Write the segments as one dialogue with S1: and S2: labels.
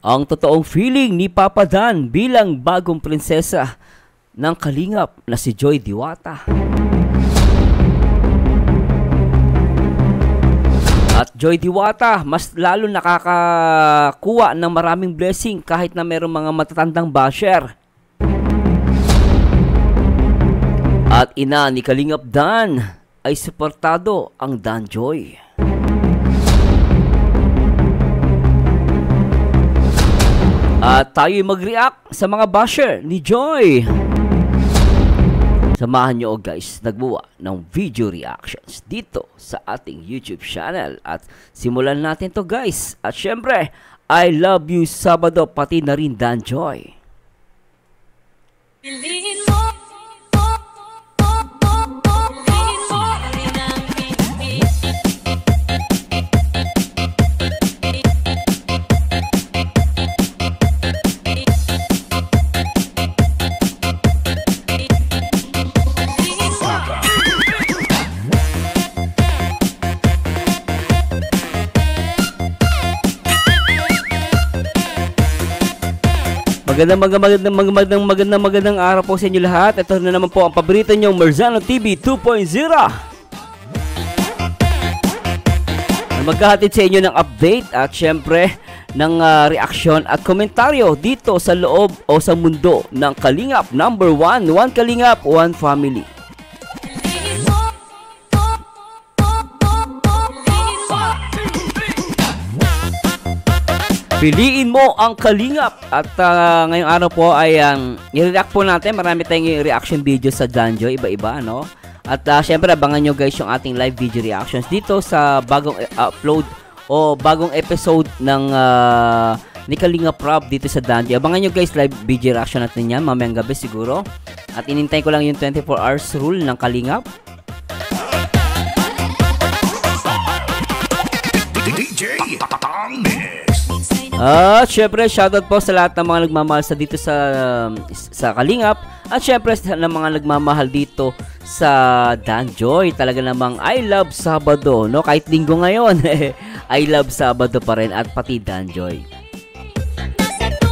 S1: ang totoong feeling ni Papa Dan bilang bagong prinsesa ng Kalingap na si Joy Diwata. At Joy Diwata, mas lalo nakakakuha ng maraming blessing kahit na mayroong mga matatandang basher. At ina ni Kalingap Dan ay suportado ang Dan Joy. At tayo'y mag-react sa mga basher ni Joy. Samahan nyo guys, nagbuwa ng video reactions dito sa ating YouTube channel. At simulan natin to guys. At syempre, I Love You Sabado pati na rin Dan Joy. Magandang araw po sa inyo lahat. Ito na naman po ang paborito nyong Merzano TV 2.0. Maghahatid sa inyo ng update at syempre ng reaksyon at komentaryo dito sa loob o sa mundo ng Kalingap number 1, One Kalingap, One Family. Piliin mo ang Kalingap. At ngayong araw po ay i-react po natin. Marami tayong reaction video sa Dan Joy, iba-iba, no? At syempre abangan nyo guys yung ating live video reactions dito sa bagong upload o bagong episode ng ni Kalingap Rob dito sa Dan Joy. Abangan nyo guys live video reaction natin yan mamayang gabi siguro. At inintay ko lang yung 24 hours rule ng Kalingap. At syempre shoutout po sa lahat ng mga nagmamahal sa dito sa Kalingap. At syempre sa mga nagmamahal dito sa Dan Joy. Talaga namang I love Sabado, no? Kahit linggo ngayon I love Sabado pa rin at pati Dan Joy.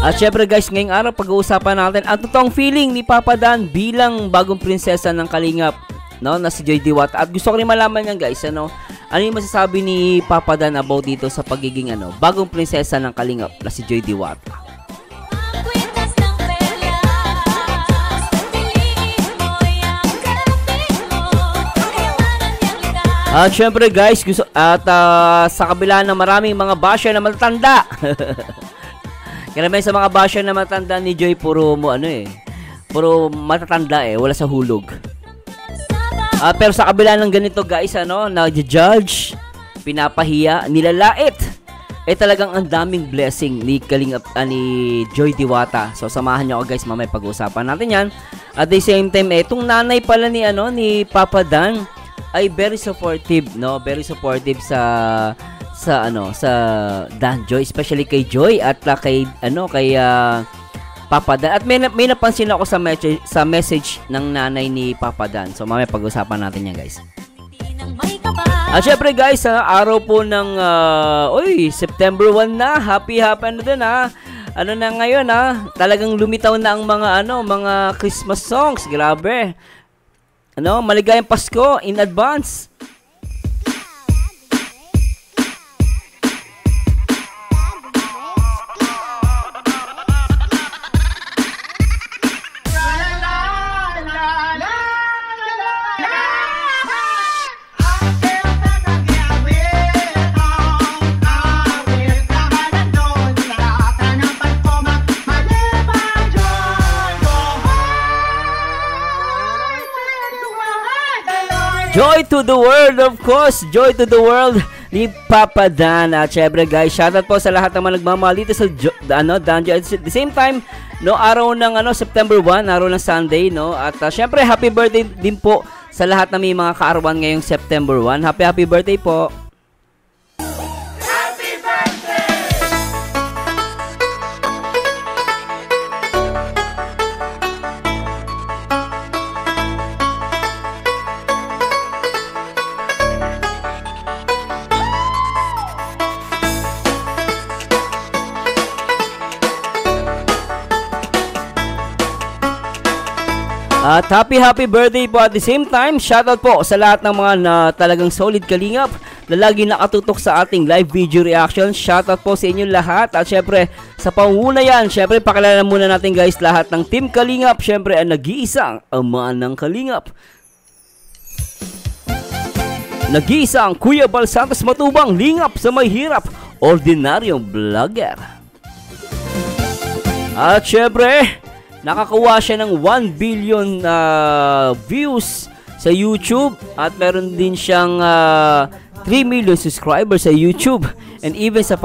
S1: At syempre guys, ngayong araw pag-uusapan natin ang totoong feeling ni Papa Dan bilang bagong prinsesa ng Kalingap, no? Na si Joy Diwata. At gusto ko rin malaman yan guys, ano yung masasabi ni Papa Dan about dito sa pagiging bagong prinsesa ng Kalingap na si Joy Diwata? At syempre guys, sa kabila ng maraming mga basher na matatanda. Karamihan sa mga basher na matatanda ni Joy puro puro matatanda wala sa hulog. Pero sa kabila ng ganito guys, nag-judge, pinapahiya, nilalait, talagang ang daming blessing ni Kalingap, ni Joy Diwata. So samahan nyo ako guys, mamaya pag-uusapan natin yan. At the same time, itong nanay pala ni Papa Dan ay very supportive, no? Very supportive sa Dan Joy, especially kay Joy at kay Papa Dan. At may napansin ako sa message ng nanay ni Papa Dan. So mamaya pag-usapan natin yan guys. At syempre guys, araw po ng September 1 na. Happy na din Ano na ngayon talagang lumitaw na ang mga Christmas songs. Grabe. Maligayang Pasko in advance. Joy to the world, of course. Joy to the world ni Papa Dan. At syempre guys, shoutout po sa lahat ng mga nagmamahal dito sa Dan Joy. At the same time, araw ng September 1, araw ng Sunday, no? At syempre happy birthday din po sa lahat ng may mga kaarawan ngayong September 1. Happy birthday po. At happy birthday po at the same time, shoutout po sa lahat ng mga na talagang solid kalingap na lagi nakatutok sa ating live video reaction. Shoutout po sa inyo lahat. At syempre, sa panguna yan, syempre pakilala muna natin guys lahat ng Team Kalingap. Syempre, ang nag-iisang ama ng Kalingap. Nag-iisang Kuya Bal Santos Matubang, lingap sa may hirap, ordinaryong vlogger. At syempre, nakakuha siya ng 1 billion views sa YouTube at meron din siyang 3 million subscribers sa YouTube and even sa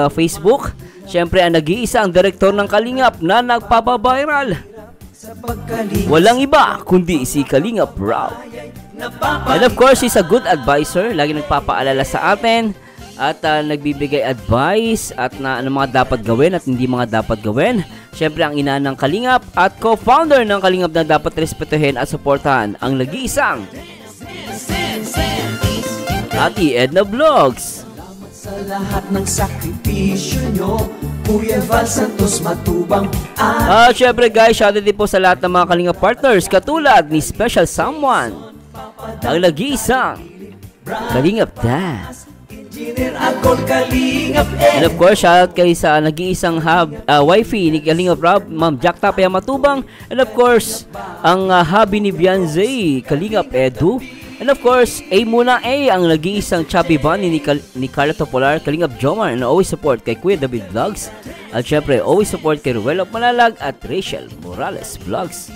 S1: Facebook. Syempre, ang nag-iisa ang direktor ng Kalingap na nagpapaviral. Walang iba kundi si Kalingap Rob. And of course, he's a good advisor. Lagi nagpapaalala sa atin at nagbibigay advice at na ano mga dapat gawin at hindi mga dapat gawin. Syempre, ang ina ng Kalingap at co-founder ng Kalingap na dapat respetuhin at suportahan ang nag-iisang Ate Edna Vlogs.
S2: Sa lahat ng sakripisyo nyo, Kuya Val Santos Matubang.
S1: Syempre guys, shoutout din po sa lahat ng mga Kalingap partners katulad ni Special Someone, ang nag-iisang Kalingap Dad. And of course, shoutout kay sa nag-iisang wifey ni Kalingap Rob, Ma'am Jack Tapia Matubang. And of course, ang hubby ni Beyonce, Kalingap Edu. And of course, muna ang nag-iisang chubby bunny ni Carla Topolar, Kalingap Jomar. And always support kay Kuya David Vlogs. At syempre, always support kay Ruel of Malalag at Rachel Morales Vlogs.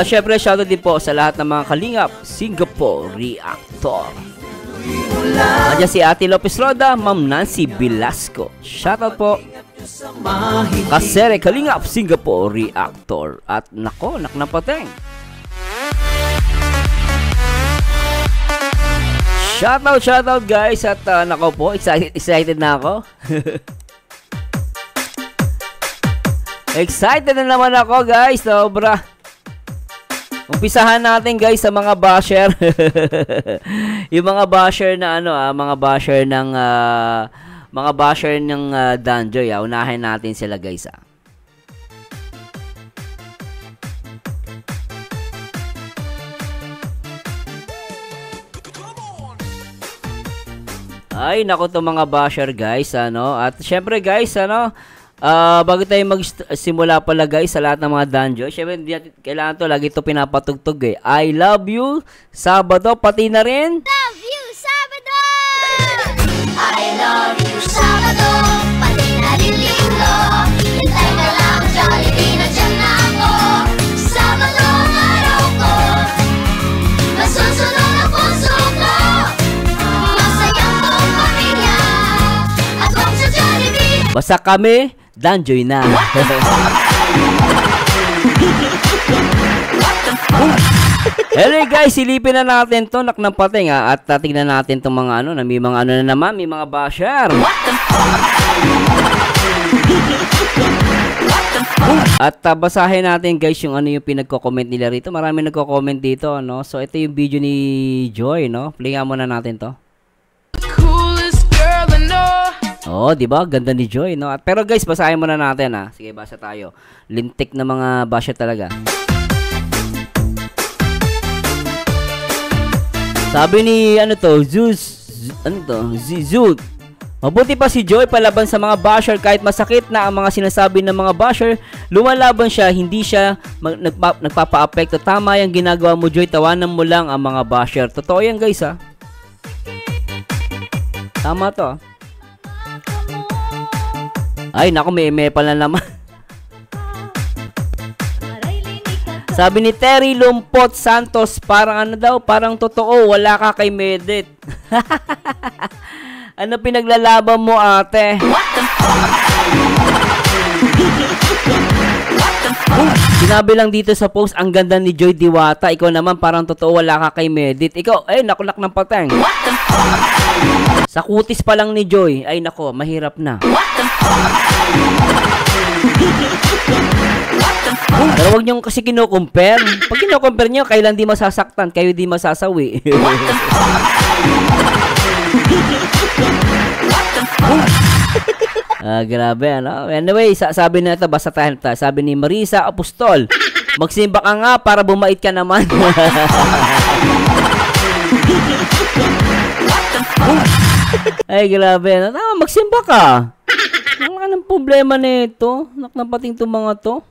S1: Syempre, shoutout din po sa lahat ng mga Kalingap Singapore Reactor. Nandiyan si Ate Lopez Roda, Ma'am Nancy Velasco. Shoutout po. Kasere Kalingap Singapore Reactor. At nako, naknapateng. Shoutout guys. At nako po, excited na ako. Excited na naman ako guys, sobra. Umpisahan natin guys sa mga basher. Yung mga basher na mga basher ng Danjoy, unahin natin sila guys. Ay, naku to mga basher guys, At syempre guys, bago tayo magsimula pala guys sa lahat ng mga Danjoy, syempre kailangan to, lagi to pinapatugtog I love you, Sabado, pati na rin
S3: Love you, Sabado! I love you, Sabado, pati na rin Linggo. Hintay ka lang, Jollibee, nandiyan na ako. Sabado ang araw ko, masusunod ang puso ko. Masayang buong pamilya, at kung sa Jollibee,
S1: basta kami Danjoy na. Anyway guys, silipin na natin to, naknapating at tingnan natin tong mga may mga na naman, may mga basher. At basahin natin guys yung yung pinagko-comment nila rito. Marami nagko-comment dito, So ito yung video ni Joy, Play nga muna natin to.
S4: Coolest girl I know.
S1: Oh, di ba? Ganda ni Joy, Pero guys, basahin muna natin, Sige, basa tayo. Lintik na mga basher talaga. Sabi ni Zud. Mabuti pa si Joy palaban sa mga basher kahit masakit na ang mga sinasabi ng mga basher, lumalaban siya, hindi siya nagpapa-apekto. Tama yung ginagawa mo, Joy, tawanan mo lang ang mga basher. Totoo yan guys, Tama to, Ay, naku, may pala naman. Sabi ni Terry Lumpot Santos, parang parang totoo, wala ka kay Medit. Ano pinaglalaban mo, ate? Sinabi lang dito sa post, ang ganda ni Joy Diwata. Ikaw naman, parang totoo, wala ka kay Medit. Ikaw, nakulak ng pateng. Sa kutis pa lang ni Joy, ay nako, mahirap na. Pero huwag nyo kasi kino-compare. Pag kino-compare nyo, kailan di masasaktan, kayo di masasawi. Grabe, ano? Anyway, sabi na ito, basta tayo. Sabi ni Marisa Apostol, magsimba ka nga para bumait ka naman. Ay, grabe. Ano? Tama, magsimba ka. Ano ka ng problema nito? Naknapating itong mga to.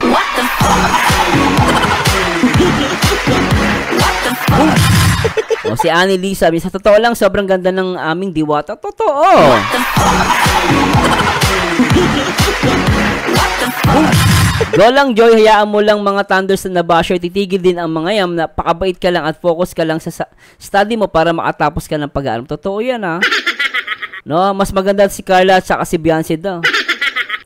S1: O, si Annie Lee sabi, sa totoo lang, sobrang ganda ng aming diwata. Totoo. Go lang, Joy. Hayaan mo lang mga thunders na basher. Titigil din ang mga yam. Napakabait ka lang at focus ka lang sa study mo para makatapos ka ng pag-aaral. Totoo yan, ha? No, mas maganda si Carla at saka si Beyonce daw.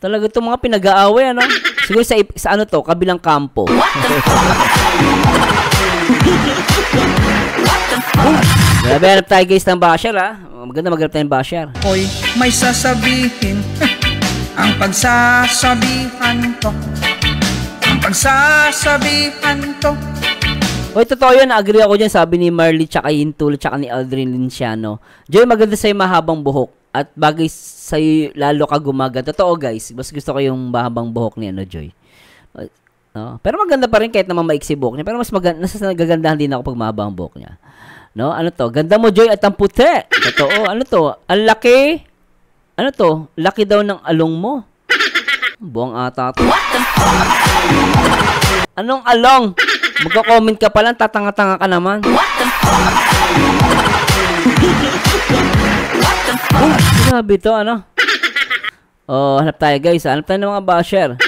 S1: Talaga itong mga pinag-aaway, ano? Siguro sa ano to, kabilang kampo. Grabe, hanap tayo guys ng basher, ha? Maganda maghanap tayo ng basher.
S5: Hoy, may sasabihin. Ang pagsasabihan ko. Ang pagsasabihan ko.
S1: Hoy, totoo yun. Agree ako dyan. Sabi ni Marley, tsaka Yintul, tsaka ni Aldrin Linciano. Joy, maganda sa'yo mahabang buhok. At bagay sa'yo lalo ka gumaganda. Totoo guys. Mas gusto ko yung mahabang buhok ni Joy. No? Pero maganda pa rin kahit naman maiksi buhok niya. Pero mas nagagandahan din ako pag mahabang buhok niya. No? Ano to? Ganda mo, Joy, at ang puti. Totoo. Ano to? Ang laki. Ano to? Laki daw ng along mo. Buwang ata to. Anong along? Magko-comment ka pa lang, tatanga-tanga ka naman. Grabe to, ano? Oh, hanap tayo guys. Hanap tayo ng mga basher.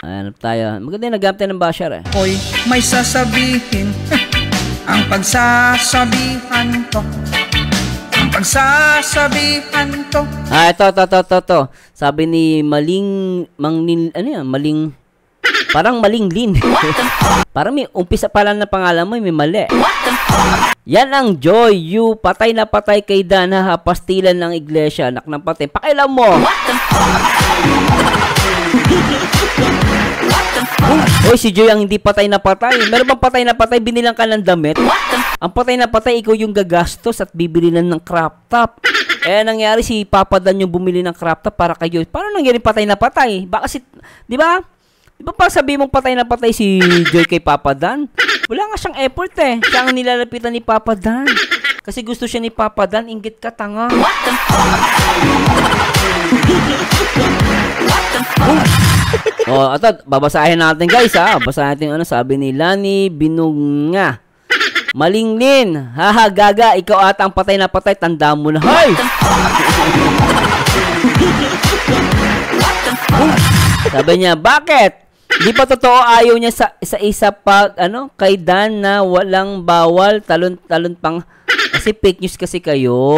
S1: Hanap tayo. Maganda yung naghanap tayo ng basher, eh.
S5: Hoy, may sasabihin. Ang pagsasabihan ko. Ang pagsasabihan ko.
S1: Ito. Sabi ni parang maling lin. Parang may umpisa pa lang na pangalan mo, may mali. Yan ang Joy, you patay na patay kay Dan, ha, pastilan ng iglesia, anak ng patay. Pakialam mo. Hoy, si Joy ang hindi patay na patay. Meron bang patay na patay, binilang ka ng damit? Ang patay na patay, ikaw yung gagastos at bibili lang ng crop top. Nangyari si Papa Dan yung bumili ng crop top para kay Joy. Paano nangyari patay na patay? Baka di ba? Di ba pa sabi mong patay na patay si Joy kay Papa Dan? Wala nga siyang effort, eh. Siya ang nilalapitan ni Papa Dan. Kasi gusto siya ni Papa Dan, inggit ka, tanga. Ito, babasahin natin guys, ha. Babasahin natin ano sabi ni Lani Binunga. Malinglin, haha gaga, ikaw ata ang patay na patay, tanda mo na. Hoy! Sabi niya, bakit? Di pa totoo ayaw niya sa isa pag kay Dan na walang bawal talon pang kasi fake news kasi kayo.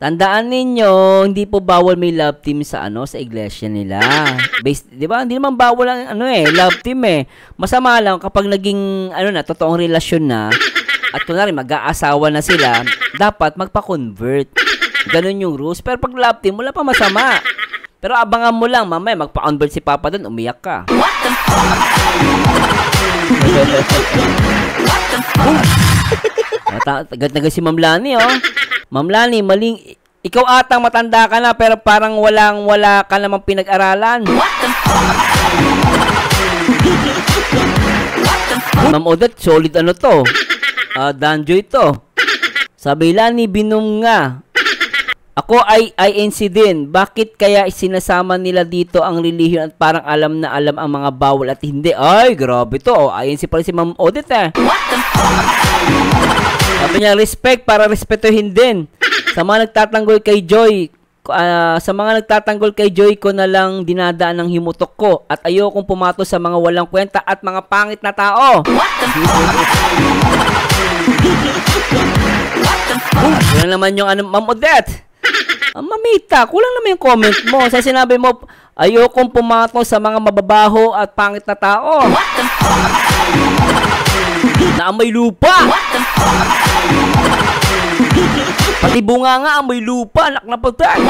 S1: Tandaan ninyo, hindi po bawal may love team sa sa iglesia nila. Based, 'di ba? Hindi naman bawal ang love team eh. Masama lang kapag naging totoong relasyon na at kunwari mag-aasawa na sila, dapat magpa-convert. Ganun yung rules. Pero pag love team, wala pa masama. Pero abangan mo lang, mamaya magpa-convert si Papa doon, umiyak ka. Agad-agad si Ma'am Lani, oh. Ma'am Lani, maling, ikaw atang matanda ka na, pero parang wala ka namang pinag-aralan. Ma'am Odette, solid to. Danjoy to. Sabi Lani, binom nga. Ako ay INC din. Bakit kaya sinasama nila dito ang relihiyon at parang alam na alam ang mga bawal at hindi? Ay, grabe to. INC pala si Ma'am Odette, eh. Sabi niya, respect para respetuhin din. Sa mga nagtatanggol kay Joy, ko na lang dinadaan ng himutok ko at ayokong pumato sa mga walang kwenta at mga pangit na tao. Kulang naman yung Ma'am Odette. Mamita, kulang naman yung comment mo. Sa sinabi mo, ayokong pumatong sa mga mababaho at pangit na tao. Na amoy lupa. Pati bunga nga, amoy lupa. Anak na patay.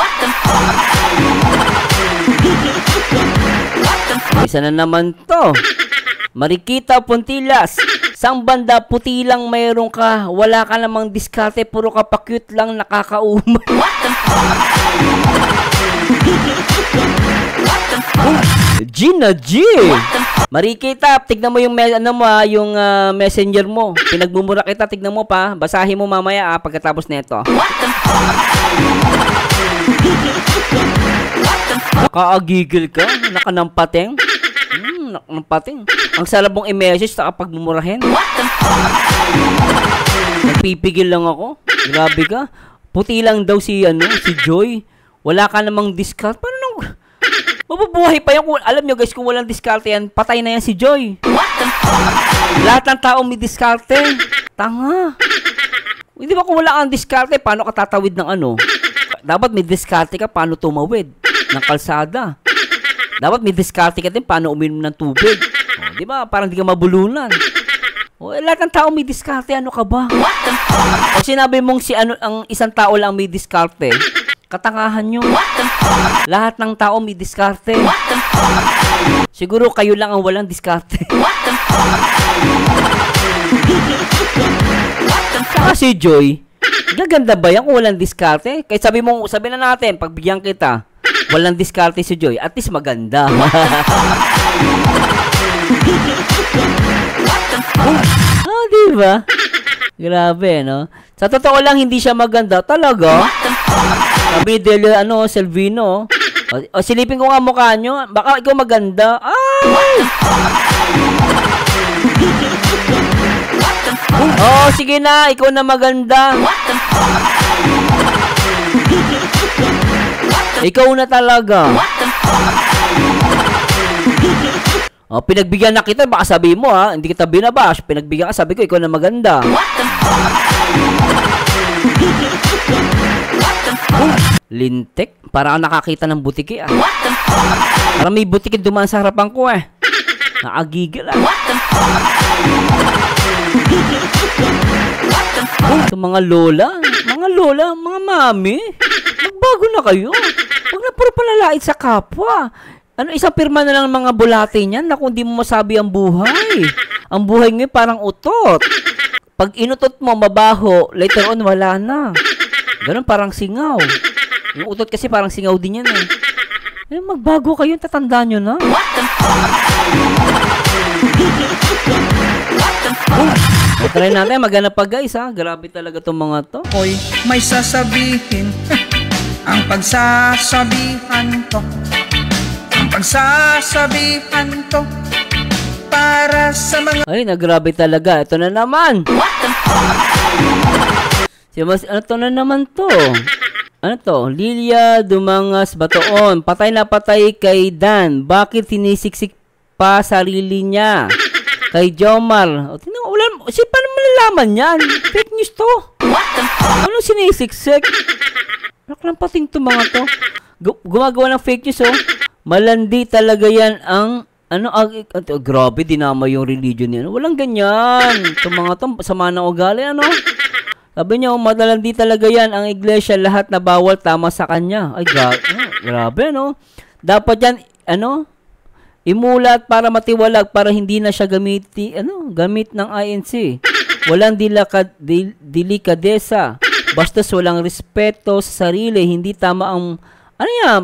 S1: Isa na naman to. Marikita Puntilas. Sang banda puti lang mayroon ka, wala ka namang diskarte, puro ka pa cute lang nakakaumay. Gina G. Marikita, tignan mo yung messenger mo. Pinagmumura kita, tignan mo pa. Basahin mo mamaya pagkatapos nito. Nakaagigil ka? Nakanampating? Nakanampating. Ang sarap mong i-message sa pagmumurahin. Nagpipigil lang ako. Grabe ka. Puti lang daw si Joy. Wala ka namang discount. Paano nang mabubuhay pa yan? Alam nyo guys, kung walang diskarte yan, patay na yan si Joy. Lahat ng tao may diskarte. Tanga. Hindi ba kung wala kang diskarte, paano ka tatawid ng Dapat may diskarte ka, paano tumawid ng kalsada. Dapat may diskarte ka din, paano uminom ng tubig. Di ba? Parang di ka mabulunan. Lahat ng tao may diskarte, ano ka ba? Pag sinabi mong ang isang tao lang may diskarte, katangahan nyo. Lahat ng tao may diskarte. Siguro kayo lang ang walang diskarte. Saka si Joy, gaganda ba yan kung walang diskarte? Kaya sabi na natin, pagbigyan kita, walang diskarte si Joy, at least maganda. Diba? Grabe, no? Sa totoo lang, hindi siya maganda. Talaga? Sabi ni Selvino. Silipin ko nga mukha nyo. Baka ikaw maganda. Ay! Sige na. Ikaw na maganda. Ikaw na talaga. Pinagbigyan na kita, baka sabi mo hindi kita binabash. Pinagbigyan ka, sabi ko, ikaw na maganda. Lintik, para nakakita ng butiki Para may butiki dumaan sa harapan ko Nakagigil So, mga lola, mga mami, magbago na kayo. Huwag na puro palalait sa kapwa. Isang pirma na lang ng mga bulate niyan na kung di mo masabi ang buhay. Ang buhay ngayon parang utot. Pag inutot mo, mabaho, later on, wala na. Ganun, parang singaw. Yung utot kasi parang singaw din yan magbago kayo, tatandaan nyo na. Try natin, maghanap pa guys Grabe talaga itong mga to.
S5: Hoy, may sasabihin. Ang pagsasabihan ko. Ang pagsasabihan ko para sa mga...
S1: Ay, nagrabe talaga. Ito na naman. Ano na naman to? Ano to? Lilia Dumangas Batoon. Patay na patay kay Dan. Bakit sinisiksik pa sarili niya? Kay Jomar. Paano malalaman yan? Fake news to. Ano sinisiksik? Naklampating to mga to. Gumagawa ng fake news Malandi talaga yan ang grabe, dinama yung religion niya. Walang ganyan. Itong mga to, sama ng ugali, Sabi niya, malandi talaga yan ang iglesia, lahat na bawal tama sa kanya. Ay, grabe, Dapat yan, imulat para matiwalag para hindi na siya gamit ng INC. Walang delikadesa. Bastos walang respeto sa sarili, hindi tama ang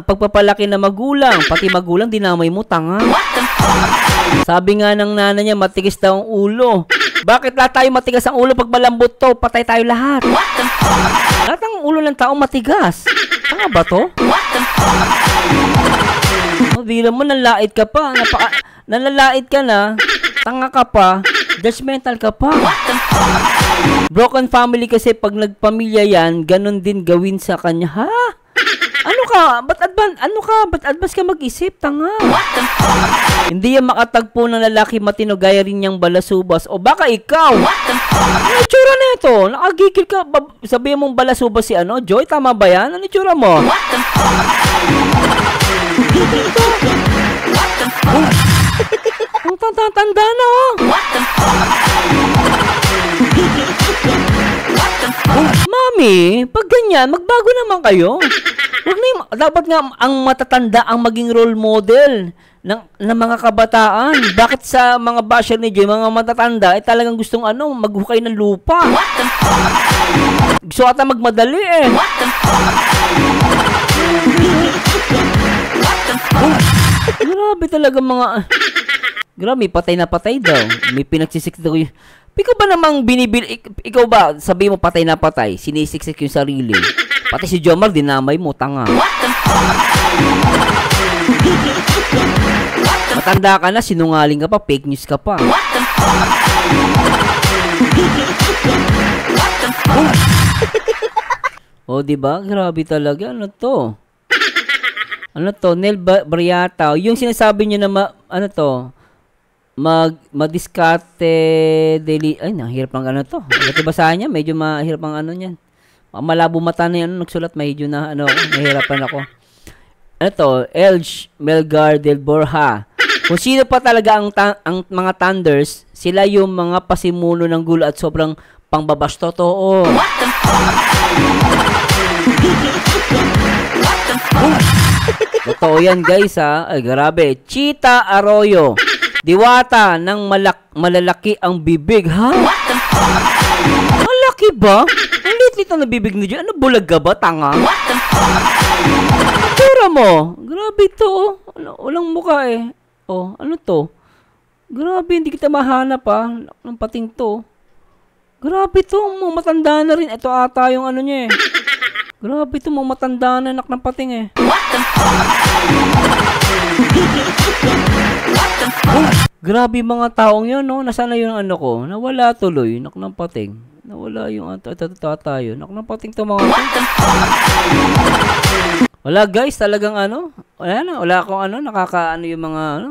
S1: pagpapalaki na magulang. Pati magulang, dinamay mo, tanga. Sabi nga ng nanay niya, matigas daw ang ulo. Bakit lahat tayo matigas ang ulo? Pag malambot to, patay tayo lahat. Lahat ng ulo ng tao matigas. Tanga ba to? Bira mo, nanlait ka pa. Nanlalait ka na. Tanga ka pa. Judgmental ka pa. Broken family kasi pag nagpamilya yan, ganun din gawin sa kanya. Ha? Ba't advance ka mag-isip, tanga? Hindi yan makatagpo ng lalaki matino gaya rin niyang balasubas. O baka ikaw? Ano itsura na ito? Nakagigil ka. Sabihin mong balasubas si Joy, tama ba yan? Ano itsura mo? Ang tanda na Mami, pag ganyan, magbago naman kayo. Dapat nga ang matatanda ang maging role model ng mga kabataan. Bakit sa mga basher ni Joy, mga matatanda, talagang gustong maghukay ng lupa? Gusto ata magmadali Grabe talaga mga... Grabe, patay na patay daw. May pinagsisik daw yun. Ikaw ba namang ikaw ba, sabi mo patay na patay, sinisiksik yung sarili. Pati si Jomar, dinamay mo, tanga. Matanda ka na, sinungaling ka pa, fake news ka pa. Oh, diba? Grabe talaga. Ano to? Ano to? Nel Briata. Yung sinasabi niyo na ano to? Madiskarte daily. Ay, nahirap ng ano to. Ito basahan niya, medyo mahirap ang ano niyan. Malabo mata na yan nagsulat, medyo na ano, nahihirapan ako. Ano to? Elge Melgar del Borja. Kung sino pa talaga ang mga Thunders, sila yung mga pasimuno ng gulo at sobrang pangbabas. Totoo. Totoo yan, guys, ha. Ay, grabe. Chita Arroyo. Diwata ng malalaki ang bibig, ha? Malaki ba? Ang liit na bibig niyo. Ano, bulag ka ba, tanga? Tura mo. Grabe to, oh. Walang mukha, eh. Oh, ano to? Grabe, hindi kita mahanap, ha. Ng pating to. Grabe to, matanda na rin. Ito ata yung ano niya, eh. Grabe to, matanda na anak ng pating, eh. Grabe mga taong yun, no? Nasaan na yung ano ko? Nawala tuloy, nak ng pating. Nawala yung tayo. Nak ng pating to mga wala, guys, talagang ano? Wala akong ano, nakakaano yung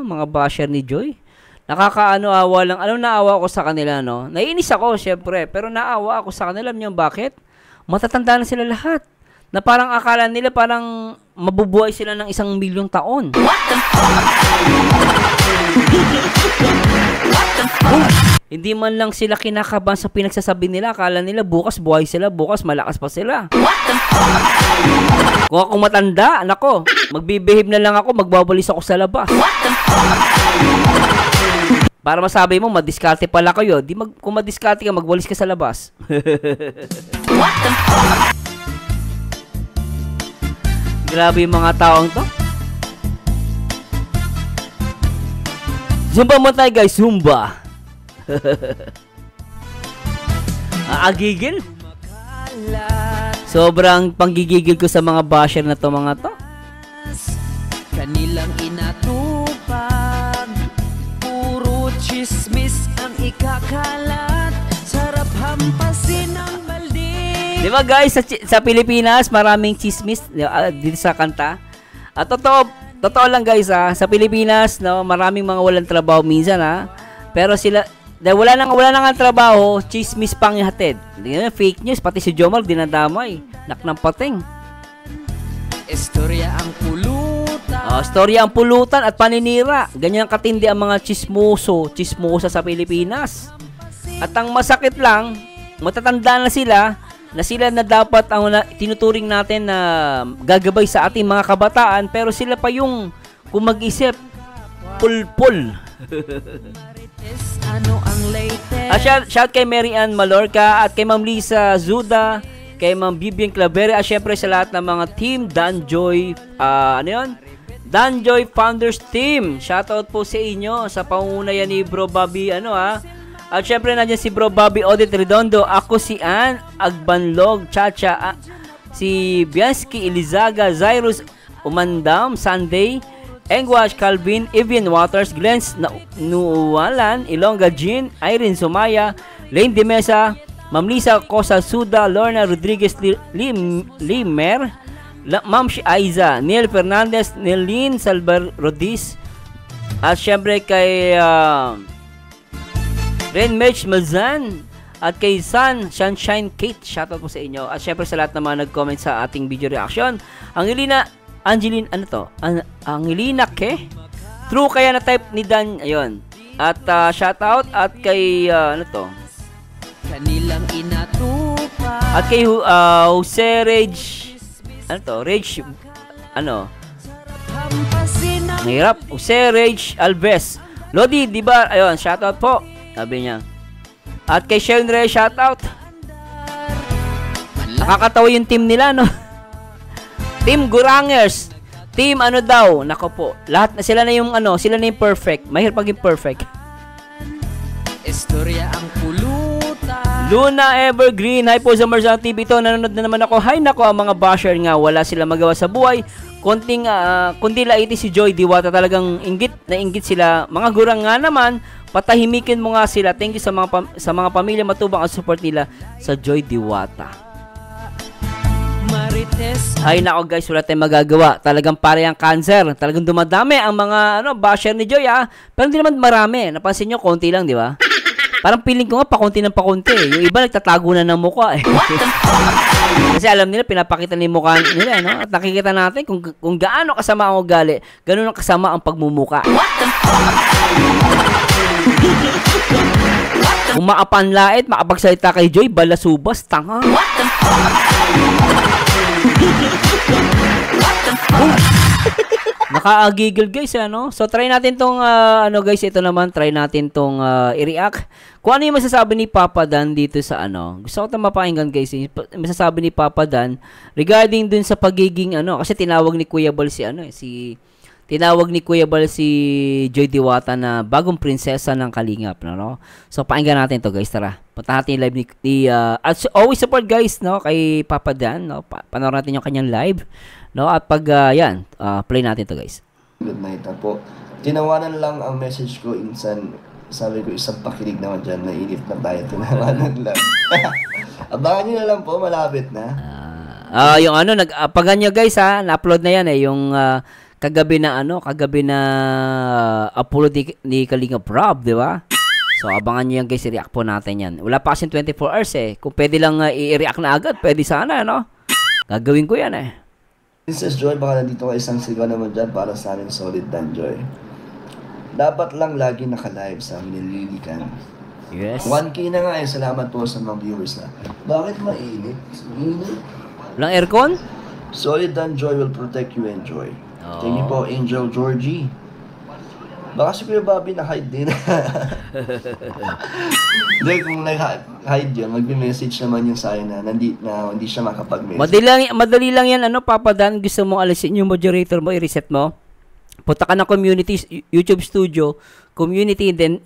S1: mga basher ni Joy. Nakakaano, awa lang. Naawa ako sa kanila, no? Naiinis ako, syempre, pero naawa ako sa kanila. Alam niyo bakit? Matatanda na sila lahat. Na parang akala nila parang mabubuhay sila ng 1,000,000 taon. Hindi man lang sila kinakabahan sa pinagsasabi nila. Akala nila bukas buhay sila, bukas malakas pa sila. Kung ako matanda, nako, magbibehave na lang ako, magbabalis ako sa labas. Para masabi mo, madiskarte pala kayo. Kung madiskarte ka, magwalis ka sa labas. Grabe yung mga taong to. Zumba mo tayo, guys. Zumba. Agigil. Sobrang panggigigil ko sa mga basher na to, mga to.
S2: Kanilang inatupag, puro chismis ang ikakalat, sarap hampasin ang balde.
S1: Di ba, guys, sa Pilipinas, maraming chismis dito sa kanta. At totoo lang, guys, sa Pilipinas, no, maraming mga walang trabaho minsan, ha. Pero sila, dahil wala nang trabaho, chismis pang ihatid. Fake news, pati si Jomar dinadamay. Nak ng pating.
S2: Istorya ang pulutan.
S1: Storya ang pulutan at paninira. Ganyan katindi ang mga chismosa sa Pilipinas. At ang masakit lang, matatanda na sila na dapat ang tinuturing natin na gagabay sa ating mga kabataan, pero sila pa yung kung mag-isip, pulpul.
S2: Ano ang latest?
S1: Shout kay Mary Ann Malorca at kay Ma'am Lisa Zuda, kay Ma'am Vivian Clavere, at syempre sa lahat ng mga team Danjoy, Danjoy Founders Team. Shoutout po sa inyo sa pangunayan ni Bro Bobby, At syempre nandiyan si Bro Bobby Odette Redondo, ako si Ann Agbanlog, Chacha, si Bianski Elizaga, Zyrus Umandam, Sunday, Engwash, Calvin, Evian Waters, Glens Nuwalan, Ilongga Jean, Irene Sumaya, Lane De Mesa, Ma'am Lisa Cosa Suda, Lorna Rodriguez Limer, Ma'am Aiza, Neil Fernandez, Nelin Salvar Rodis, at syempre kay Ren Merch Malzan, at kay Sunshine Kate. Shoutout po sa inyo. At syempre sa lahat na mga nag-comment sa ating video reaction. Angelina Ke? True kaya na type ni Dan. Ayun. At shoutout at kay
S2: Kanilang inatupag.
S1: At kay Jose Mahirap. Jose Rage Alves. Lodi, di ba? Ayun, shoutout po. Sabi niya. At kay Shenre, shoutout. Nakakatawa yung team nila, no? Team Gurangers. Team ano daw, nako po. Lahat na sila na yung sila na yung perfect. Mahirap maging perfect.
S2: Istorya ang pulutan.
S1: Luna Evergreen, hi po sa Marzang TV to. Nanonood na naman ako. Hay nako, ang mga basher nga wala sila magawa sa buhay. Kundi laiti si Joy Diwata, talagang inggit sila. Mga gurang nga naman, patahimikin mo nga sila. Thank you sa mga pamilya matubang ang support nila sa Joy Diwata. Ay nako guys, wala tayong magagawa. Talagang pare ang cancer. Talagang dumadami ang mga basher ni Joy Pero hindi naman marami. Napansin nyo, konti lang, di ba? Parang feeling ko nga pakunti ng pakunti. Yung iba nagtatago na ng mukha Kasi alam nila, pinapakita nila yung mukha nila, no? At nakikita natin kung gaano kasama ang ugali, ganoon ang kasama ang pagmumuka. Kung makapanlait, makapagsalita kay Joy, balasubas, tanga. Nakaagigil guys, So try natin tong guys, ito naman try natin tong i-react. Kung ano yung masasabi ni Papa Dan dito sa Gusto ko 'tong mapakinggan guys. Masasabi ni Papa Dan regarding dun sa pagiging kasi tinawag ni Kuya Bal tinawag ni Kuya Bal si Joy Diwata na bagong prinsesa ng Kalingap, no? So pakinggan natin to guys, tara. Punta natin yung live ni always support guys, no, kay Papa Dan, no? Panoorin natin yung kanyang live. No, at pag play natin to guys.
S6: Good night po. Tinawanan lang ang message ko insan. Sabi ko isang pakinig naman dyan. Nainip na tayo. Tinawanan lang. Abangan nyo na lang po. Malapit na.
S1: Yung pag nyo guys na-upload na yan yung kagabi na upload ni Kalinga Rob, di ba? So abangan nyo yan guys, i-react po natin yan. Wala pa kasing 24 hours Kung pwede lang i-react na agad, pwede sana, Gagawin ko yan
S6: Princess Joy, baka nandito ka isang sigaw naman dyan para sa amin solid Dan Joy. Dapat lang lagi naka-live sa amin nililikan.
S1: Yes.
S6: 1K na nga salamat po sa mga viewers na. Bakit mainit? Mainit?
S1: Walang aircon?
S6: Solid Dan Joy will protect you and Joy.
S1: Oh.
S6: Thank you po, Angel Georgie. Baka si Kuya Bobby na-hide din. Hindi, kung nag-hide yun, mag-message naman yung sa'yo na hindi siya makapag-message.
S1: Madali lang yan, Papa Dan. Gusto mo alisin yung moderator mo, i-reset mo. Punta ka ng community, YouTube Studio, community, then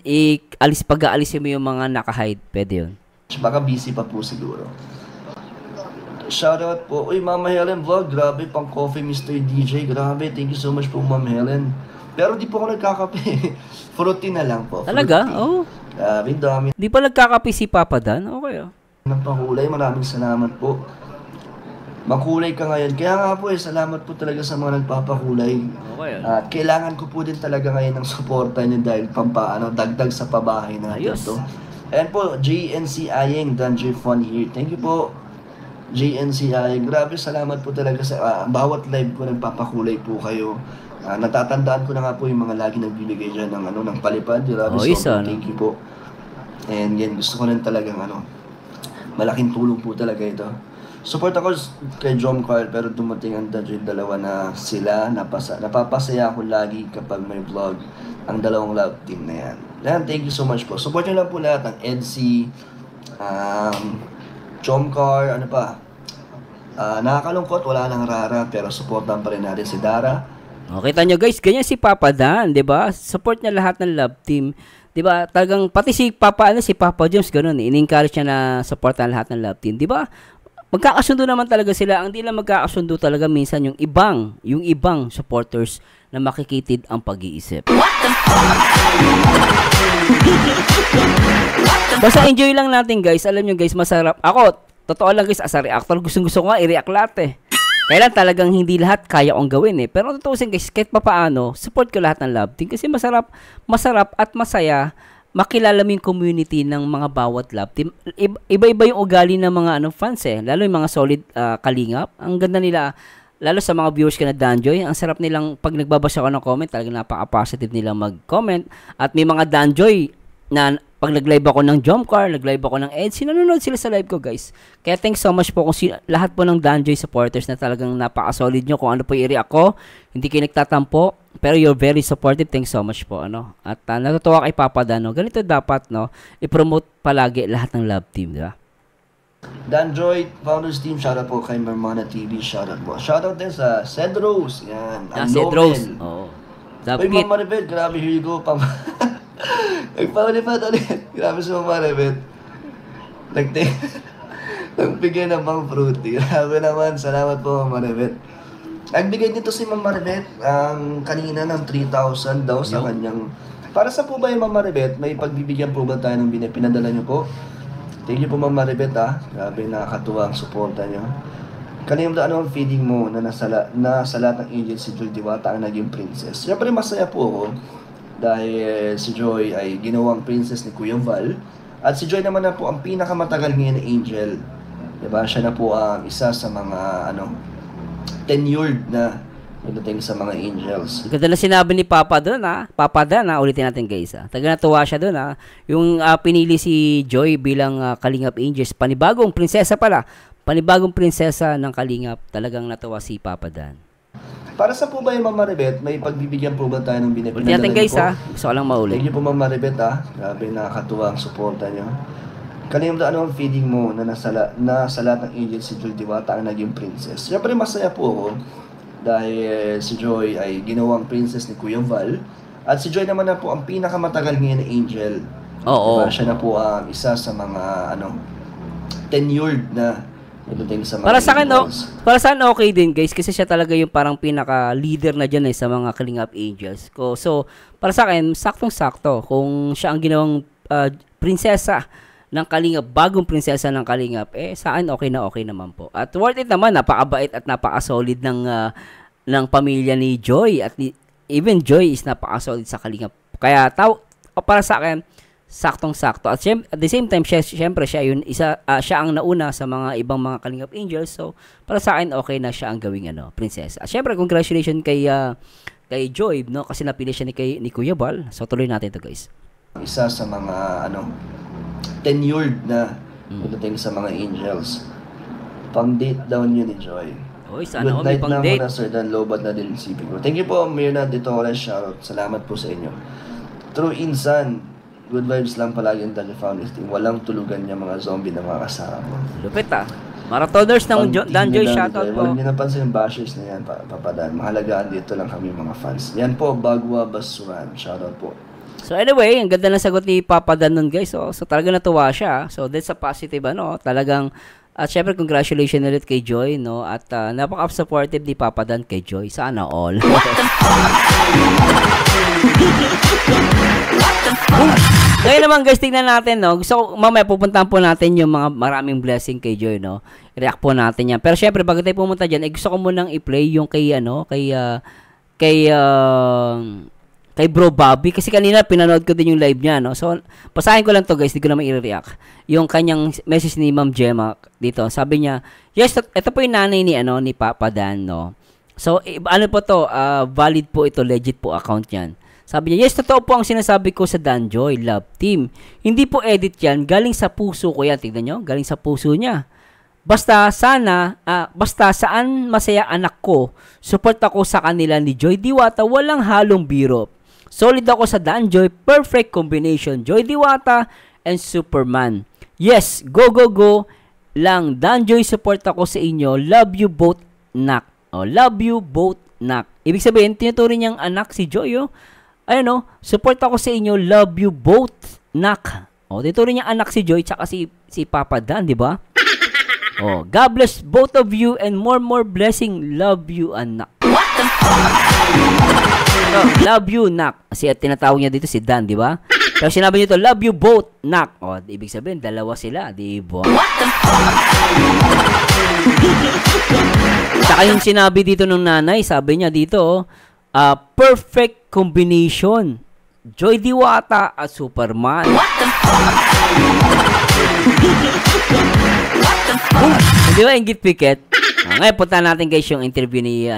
S1: pag-aalisin mo yung mga naka-hide. Pwede yun.
S6: Baka busy pa po siguro. Shoutout po. Uy, Mama Helen Vlog, grabe, pang coffee Mr. DJ. Grabe, thank you so much po, Ma'am Helen. Pero di po ako nagkakape. Fruity na lang po.
S1: Talaga? Oo.
S6: Dami.
S1: Di pa nagkakape si Papa Dan? Okay
S6: Ng pakulay, maraming salamat po. Makulay ka ngayon. Kaya nga po salamat po talaga sa mga nagpapakulay.
S1: Okay
S6: At kailangan ko po din talaga ngayon ng suporta niyo dahil dagdag sa pabahay natin to. Ayan po, JNC Ayeng, Danjay Fun here. Thank you po, JNC Ayeng. Grabe, salamat po talaga sa bawat live ko nagpapakulay po kayo. Natatandaan ko na nga po yung mga lagi nagbibigay dyan ng palipad. Thank you po. And yan, gusto ko lang talagang malaking tulong po talaga ito. Support ako kay John Carl, pero dumating ang dalawa na sila. Napapasaya ako lagi kapag may vlog ang dalawang love team na yan. Yan, thank you so much po. Support nyo lang po lahat ng EDC, John Carl, nakakalungkot, wala nang Rara, pero supportan pa rin natin si Dara.
S1: Kita nyo guys, ganyan si Papa Dan, 'di ba? Support niya lahat ng love team, 'di ba? Talagang pati si Papa James ganoon, in-encourage niya na supportan lahat ng love team, 'di ba? Magkakasundo naman talaga sila. Ang di lang magkakasundo talaga minsan yung ibang supporters na makikitid ang pag-iisip. Basta enjoy lang natin guys. Alam nyo guys, masarap. Ako, totoo lang guys, as a reactor, gusto ko nga i-react lahat Kailan talagang hindi lahat kaya kong gawin Pero tutusin guys, kahit papaano, support ko lahat ng love team kasi masarap at masaya makilala mo yung community ng mga bawat love team. Iba-iba yung ugali ng mga fans lalo yung mga solid kalingap. Ang ganda nila, lalo sa mga viewers ka na Danjoy, ang sarap nilang pag nagbabasa ko ng comment, talagang napaka-positive nilang mag-comment. At may mga Danjoy na pag nag-live ako ng Jomcar, nag-live ako ng Ed, nanonood sila sa live ko guys. Kaya thanks so much po lahat po ng Danjoy supporters na talagang napaka-solid nyo kung ano po i-react ko. Hindi kayo nagtatampo, pero you're very supportive. Thanks so much po. At natutuwa kay Papa Dan. Ganito dapat, i-promote palagi lahat ng love team, di ba?
S6: Danjoy, Founders Team, shoutout po kay Mermana TV, shoutout po. Shoutout din sa Cedros, yan. Ang
S1: Cedros.
S6: Nobel.
S1: Oo.
S6: Uy, Mama Rebet, grabe, here you go. Nagpapalipad ulit. Grabe si Mama Rebet. Nagbigay ng pang fruity. Grabe naman, salamat po Mama Rebet. Nagbigay dito si Mama Rebet kanina ng 3,000 daw sa kanyang... Para sa po ba yung Mama Rebet, may pagbibigyan po ba tayo ng pinadala niyo po? Thank you po Mama Rebet Grabe, nakakatuwa ang suporta niyo. Kanina ano ang feeling mo na nasa lahat ng angel si Joy Diwata ang naging princess? Siyempre masaya po ako dahil si Joy ay ginawang princess ni Kuya Val at si Joy naman na po ang pinakamatagal ngayon na angel. Diba? Siya na po ang isa sa mga tenured na pagdating sa mga angels.
S1: Ganda na sinabi ni Papa doon Papa Dan ulitin natin guys Taga natuwa siya doon Yung pinili si Joy bilang Kalingap Angels, panibagong prinsesa pala. Panibagong prinsesa ng Kalingap. Talagang natuwa si Papa Dan.
S6: Para sa po ba yung Mama Rebet, may pagbibigyan po ba tayo ng
S1: ulitin natin guys Gusto ko lang maulit.
S6: Thank you po Mama Rebet Grabe, nakakatuwa ang suporta niyo. Kanina ano ang feeling mo na nasa lahat ng angels si Joy Diwata ang naging princess? Siyempre masaya po ako dahil si Joy ay ginawang princess ni Kuya Val at si Joy naman na po ang pinakamatagal ngayon na angel.
S1: Oo.
S6: Diba? Siya na po ang isa sa mga tenured na pagdating sa mga
S1: para sa akin
S6: angels.
S1: Para sa akin okay din guys kasi siya talaga yung parang pinaka-leader na diyan sa mga Kalingap Angels. So para sa akin saktong-sakto kung siya ang ginawang prinsesa ng Kalingap, bagong prinsesa ng Kalingap, sa akin okay naman po. At worth it naman, napakabait at napaka-solid ng pamilya ni Joy. At even Joy is napaka-solid sa Kalingap. Kaya, para sa akin, saktong-sakto. At at the same time, syempre, siya ang nauna sa mga ibang mga Kalingap Angels. So, para sa akin, okay na siya ang gawing prinsesa. At syempre, congratulations kay Joy, no? Kasi napili siya ni Kuya Bal. So, tuloy natin ito, guys.
S6: Isa sa mga, tenured na pagdating sa mga angels. Pang-date daw niyo ni Joy.
S1: Oy, sana
S6: good night
S1: may pang-date.
S6: Na muna, Sir Dan. Lobat na din isipin ko. Thank you po, Mirna Ditores. Shoutout. Salamat po sa inyo. True Insan. Good vibes lang palagi ang Daniel Founders Team. Walang tulugan niya mga zombie na mga kasama.
S1: Lupit Marathoners ng Danjoy, shoutout po.
S6: Huwag niyo napansin yung bashers na yan, Papa Dan. Mahalagaan dito lang kami mga fans. Yan po, Bagwa Basuran. Shoutout po.
S1: So anyway, ang ganda ng sagot ni Papa Dan nun guys. So talaga natuwa siya. So that's a positive Talagang at syempre congratulations ulit kay Joy at napaka-supportive ni Papa Dan kay Joy. Sana all. Ngayon naman guys, tingnan natin Gusto ko mamaya pupuntahan po natin yung mga maraming blessing kay Joy I-react po natin yan. Pero syempre bago tayo pumunta diyan, gusto ko munang i-play yung kay Bro Bobby kasi kanina pinanood ko din yung live niya So basahin ko lang to guys, di ko naman i-react. Yung kanyang message ni Ma'am Gemma dito. Sabi niya, "Yes, ito po yung nanay ni Papa Dan So ano po to, valid po ito, legit po account yan. Sabi niya, "Yes, totoo po ang sinasabi ko sa Danjoy Love Team. Hindi po edit yan, galing sa puso ko yan." Tignan niyo, galing sa puso niya. Basta saan masaya anak ko, support ako sa kanila ni Joy Diwata, walang halong biro. Solid ako sa Danjoy, perfect combination, Joy Diwata and Superman. Yes, go lang. Danjoy, support ako sa inyo. Love you both, nak. Love you both, nak. Ibig sabihin, tinuturing niyang anak si Joy, support ako sa inyo. Love you both, nak. Tinuturing niyang anak si Joy tsaka si Papa Dan, di ba? God bless both of you and more blessing. Love you, anak. What the fuck? Love you, nak. Kasi tinatawag niya dito si Dan, di ba? Pero sinabi niyo to, love you both, nak. Ibig sabihin, dalawa sila, di ba? What the fuck? Saka yung sinabi dito ng nanay, sabi niya dito, perfect combination. Joy Diwata at Superman. What the fuck? Di ba, Ingit Piket? Ngayon, punta natin guys yung interview ni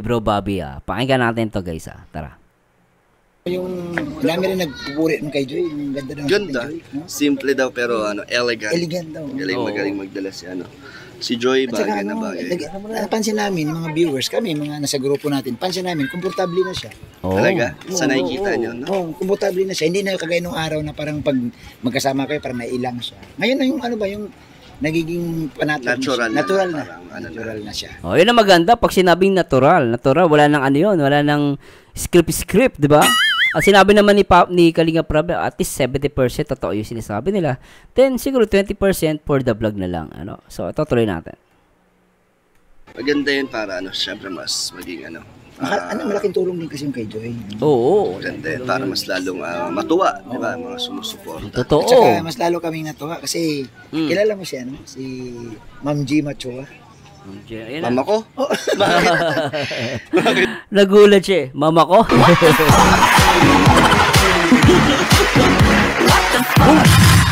S1: Bro Bobby. Pakinggan natin to guys. Tara.
S7: Yung dami rin nagpupuri ng kay Joy.
S6: Ganda. Simple daw pero elegant.
S7: Elegant daw.
S6: Magaling magdala si Joy. Bagay na bagay.
S7: Napansin namin, mga viewers, kami, mga nasa grupo natin, pansin namin, komportable na siya.
S6: Talaga? Sa nakikita nyo, no?
S7: Komportable na siya. Hindi na kagaya nung araw na parang pag magkasama kayo, parang nailang siya. Ngayon na yung nagiging panatag
S6: Natural
S7: natural na.
S6: parang ano
S7: Natural na siya.
S1: Oh, yun ang maganda pag sinabing natural. Natural, wala nang ano yun, wala nang script, di ba? At sinabi naman ni Kalinga Prab, at least 70% totoo yung sinasabi nila. Then siguro 20% for the vlog na lang. Ano? So, ito tuloy natin.
S6: Maganda yun para syempre mas maging
S7: Malaking tulong din kasi yung kay Joy.
S1: Oo.
S6: maganda yun para mas lalong matuwa, di ba? Mga sumusuporta.
S1: Totoo.
S7: At saka mas lalo kaming natuwa kasi kilala mo siya, no? Si Ma'am G. Machoa.
S1: Ayan
S6: Mama ko?
S1: Nagulat siya eh. Mama ko.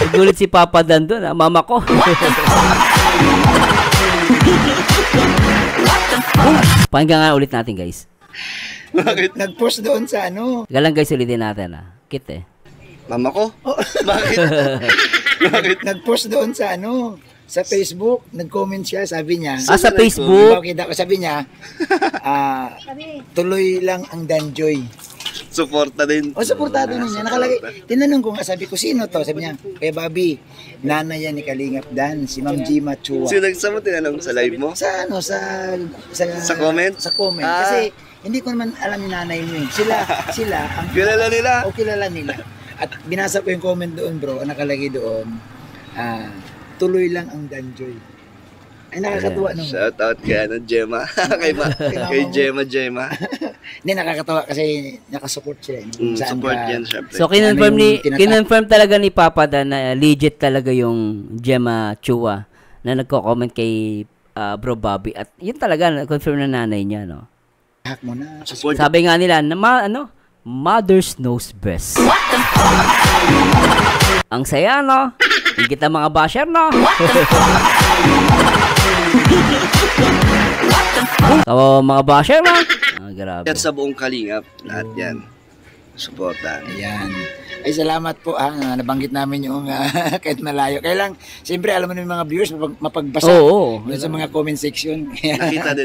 S1: Nagulat si Papa Dan doon. Mama ko. Pakinggan nga ulit natin guys.
S7: Nag-post doon sa ano.
S1: Galang guys, ulitin natin Kit eh.
S6: Mama ko? Bakit?
S7: Nag-post doon sa ano. Sa Facebook, nag-comment siya, sabi niya.
S1: Sa Facebook?
S7: Kita ko, sabi niya, tuloy lang ang Danjoy.
S6: Suporta din.
S7: Suportado na niya. Nakalagay. Tinanong ko nga, sabi ko, sino to? Sabi niya, kay Bobby, nanay yan ni Kalingap Dan, si Ma'am G. Machua.
S6: Saan mo tinanong sa live mo?
S7: Sa
S6: comment?
S7: Sa comment. Kasi, hindi ko naman alam yung nanay mo eh. Sila, ang
S6: Kilala nila?
S7: O kilala nila. At binasa ko yung comment doon, bro, nakalagay doon, tuloy lang ang Danjoy. Ay, nakakatuwa nung.
S6: Shout out kay Gemma. kay Gemma.
S7: Hindi, nakakatawa kasi nakasupport sila.
S6: Support yan, syempre.
S1: So, kinonfirm talaga ni Papa Dan na legit talaga yung Gemma Chua na nagko-comment kay Bro Bobby. At yun talaga, confirm na nanay niya, no?
S7: Hack mo na.
S1: Sabi nga nila, mothers knows best. Ang saya, no? Higit ang mga basher, no? Kawawa mga basher, no? Grabe.
S6: Yan sa buong Kalingap, lahat yan. Suportahan.
S7: Ayan. Ay, salamat po nabanggit namin yung kahit malayo. Kaya lang, siyempre alam mo na yung mga viewers mapagbasa sa mga comment section.
S6: Nakita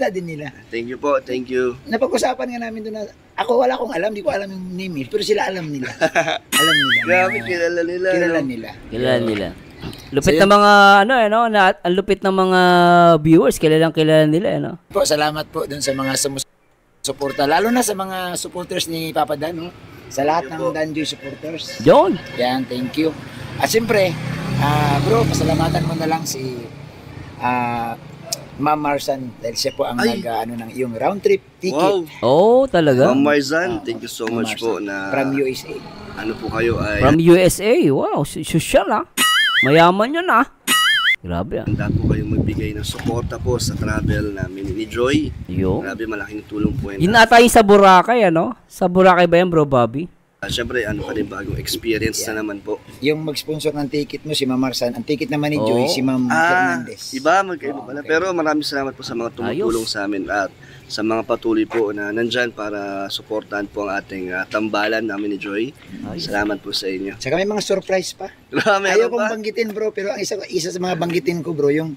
S6: din nila.
S7: Thank
S6: you po, thank you.
S7: Napag-usapan nga namin doon na, wala akong alam, di ko alam yung name, pero sila alam nila. Alam nila.
S6: Grabe, kilala
S7: nila.
S1: Lupit na mga ang lupit ng mga viewers, kilala nila,
S7: Po, salamat po dun sa mga suporta, lalo na sa mga supporters ni Papa Dan, no? Sa lahat ng Danjoy supporters.
S1: Yon.
S7: Yan, thank you. At siyempre, bro, pasalamatan mo na lang si Ma'am Marsan dahil siya po ang ng iyong round trip ticket.
S1: Wow. Talaga?
S6: Ma'am Marsan, thank you so much po na
S7: from USA.
S6: Ano po kayo ay
S1: from USA. Wow, social mayaman yun Grabe
S6: handa po kayong magbigay ng suporta po sa travel namin ni Joy. Grabe, malaking tulong po
S1: yun ata yung sa Boracay, Sa Boracay ba yan, Bro Bobby?
S6: Siyempre, pa rin bagong experience na naman po.
S7: Yung mag-sponsor ng ticket mo, si Ma'am Marsan. Ang ticket naman ni Joy, si Ma'am Fernandez.
S6: Magkaiba pala. Pero maraming salamat po sa mga tumutulong sa amin at sa mga patuloy po na nandyan para suportahan po ang ating tambalan namin ni Joy. Salamat po sa inyo.
S7: Saka may mga surprise pa. Ayaw kong banggitin, bro, pero ang isa sa mga banggitin ko, bro, yung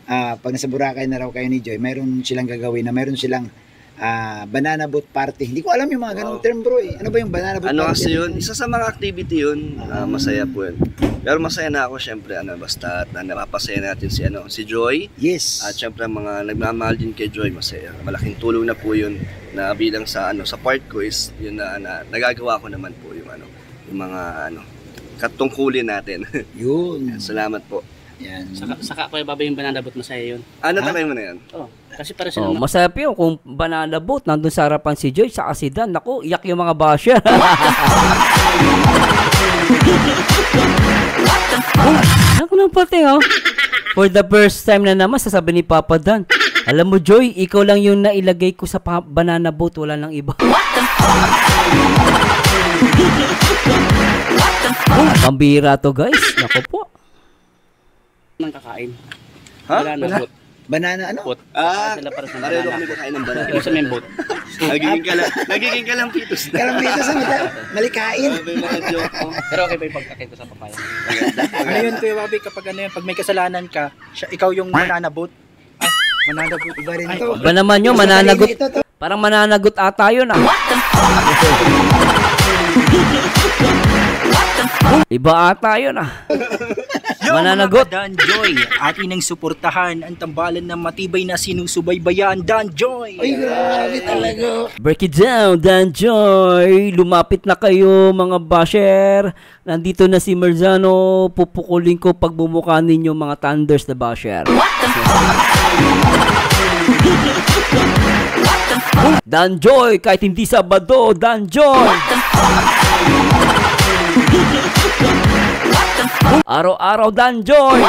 S7: pag nasa Boracay na raw kayo ni Joy, mayroon silang gagawin na mayroon silang banana boat party. Hindi ko alam yung mga ganong term, bro. Ano ba yung banana boat party?
S6: Kasi yun? Isa sa mga activity yun. Masaya po yun. Pero masaya na ako, syempre, basta napapasaya natin si Joy.
S7: Yes.
S6: At syempre, mga nagmamahal din kay Joy, masaya. Malaking tulong na po yun na bilang sa part ko is yun na nagagawa ko naman po yung mga katungkulin natin.
S7: Yun.
S6: Salamat po.
S7: Yan.
S8: Saka Kuya Bobby yung banana boat, masaya yun.
S6: Try mo na yan?
S8: Kasi para silang
S1: masaya po yun kung banana boat nandun sa harapan si Joy sa Dan. Naku, iyak yung mga basher. Ako nang pati for the first time na naman sasabi ni Papa Dan, alam mo Joy, ikaw lang yung nailagay ko sa banana boat, wala nang iba. Pambira to guys. Naku po.
S8: nang kakain.
S6: Banana
S8: boat.
S7: Banana ano?
S8: Boat. Sila para sa
S6: Pareho
S8: banana.
S6: kami kakain ng banana.
S8: Yung sa main boat.
S6: Nagiging kalampitos na.
S7: Kalampitos sa mata. Malikain.
S6: May mga joke ko.
S8: Pero okay pa yung pagkakain ko sa papaya.
S9: Ano yun, Kuya Bobby, kapag pag may kasalanan ka, ikaw yung banana boat. Banana boat.
S7: Iba rin ito.
S1: Iba naman yun, mananagot. Parang mananagot ata yun Iba ata yun Mananagot.
S9: Mga Danjoy, atin ang suportahan ang tambalan ng matibay na sinusubaybayan, Danjoy.
S7: Ay, grabe talaga.
S1: Break it down, Danjoy. Lumapit na kayo, mga basher. Nandito na si Merzano. Pupukulin ko pag bumuka ninyo, mga Thunders na basher. Danjoy, kahit hindi Sabado, Danjoy. Araw-araw, Danjoy.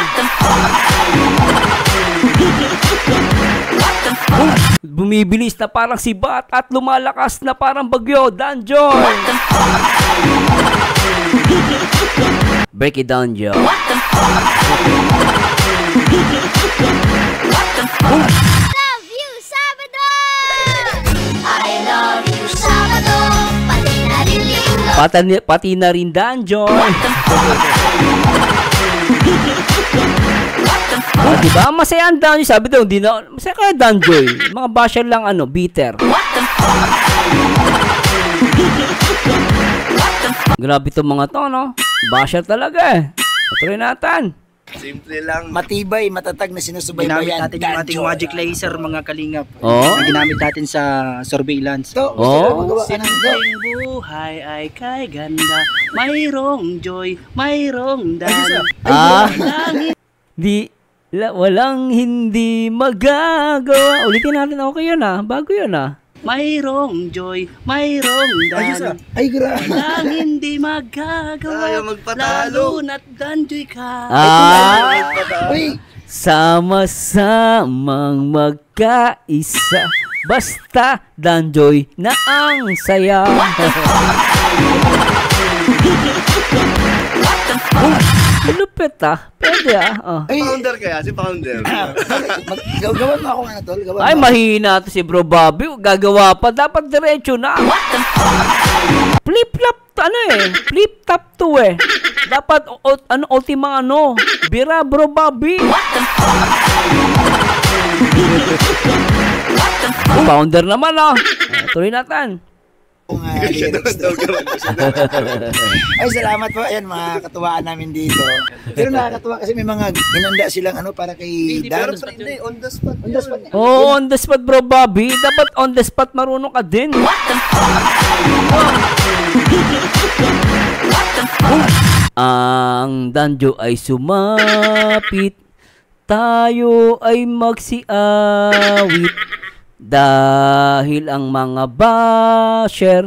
S1: Bumibilis na parang sibat at lumalakas na parang bagyo, Danjoy. Break it down, Joe.
S3: Love you, Sabado! I love you, Sabado! Pati na rin Linggo!
S1: Pati na rin, Danjoy. Diba? Masaya ang Danjoy. Sabi daw, hindi na, masaya kaya Danjoy. Mga basher lang, bitter. Grabe itong mga to, no? Basher talaga eh. Patuloy natin.
S6: Simple lang.
S7: Matibay, matatag na
S9: Ginamit
S7: sinusubaybayan.
S9: natin yung ating magic laser, mga kalingap.
S1: Oo.
S9: Na ginamit natin sa surveillance.
S8: Simpleng buhay ay kay ganda, mayroong joy, mayroong dan.
S1: Walang hindi magagawa. Ulitin natin, okay yun bago yun
S8: Mayroong joy, mayroong dan.
S7: Ay, grabe.
S8: Walang hindi magagawa.
S6: Ayaw magpatalo.
S8: Lalo na't Danjoy ka.
S7: Uy,
S1: Sama-samang magkaisa. Basta Danjoy na ang saya. Lupit Pwede
S6: Founder kaya, si Founder.
S7: gawan mo ako nga tol.
S1: Ay, mahina to si Bro Bobby. Gagawa pa. Dapat diretso na. Flip-flop Flip-top to Dapat, ultima Bira, Bro Bobby. Founder naman tuloy natin.
S7: Ay, salamat po. Ayan, mga katuwaan namin dito. Pero nakakatuwa kasi may mga inanda silang para kay Dan.
S6: On the spot.
S7: On the spot.
S1: Oo, on the spot, Bro Bobby. Dapat on the spot marunong ka din. Ang Danjo ay sumapit, tayo ay magsiawit. Dahil ang mga basher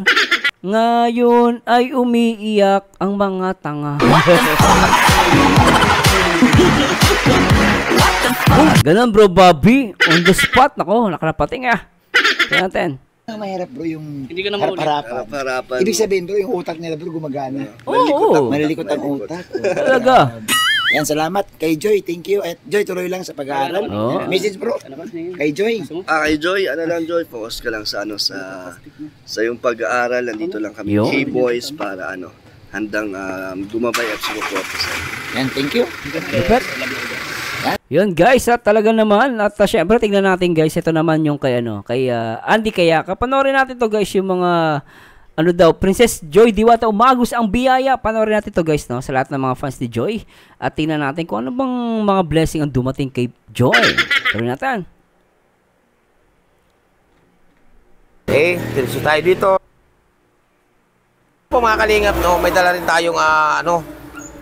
S1: ngayon ay umiiyak ang mga tanga. Ganun, Bro Bobby. On the spot. Nako, nakarapating Tingnan natin.
S7: Mahirap bro yung
S8: Hindi ka na maulit.
S6: Harapan.
S7: Ibig sabihin bro, yung utak nila bro gumagana.
S1: Oo.
S7: Malilikot ang utak.
S1: Talaga.
S7: Yan, salamat kay Joy. Thank you. At Joy, tuloy lang sa pag-aaral.
S1: Oo.
S7: Message bro. Kay Joy.
S6: Kay Joy, Joy, focus ka lang sa sa yung pag-aaral. Nandito lang kami,
S1: Yo.
S6: K-Boys, para handang gumabay at sumuporta sa inyo.
S7: Yan, thank you.
S1: Yun guys, talaga naman. At syempre tingnan natin guys, ito naman yung kay Andy Kayaka. Panoorin natin to guys, yung mga Princess Joy Diwata, umagos ang biyaya. Panoorin natin to guys, sa lahat ng mga fans ni Joy. At tingnan natin kung ano bang mga blessing ang dumating kay Joy. Panoorin natin.
S10: Diretso tayo dito. Po mga kalingap, may dala rin tayong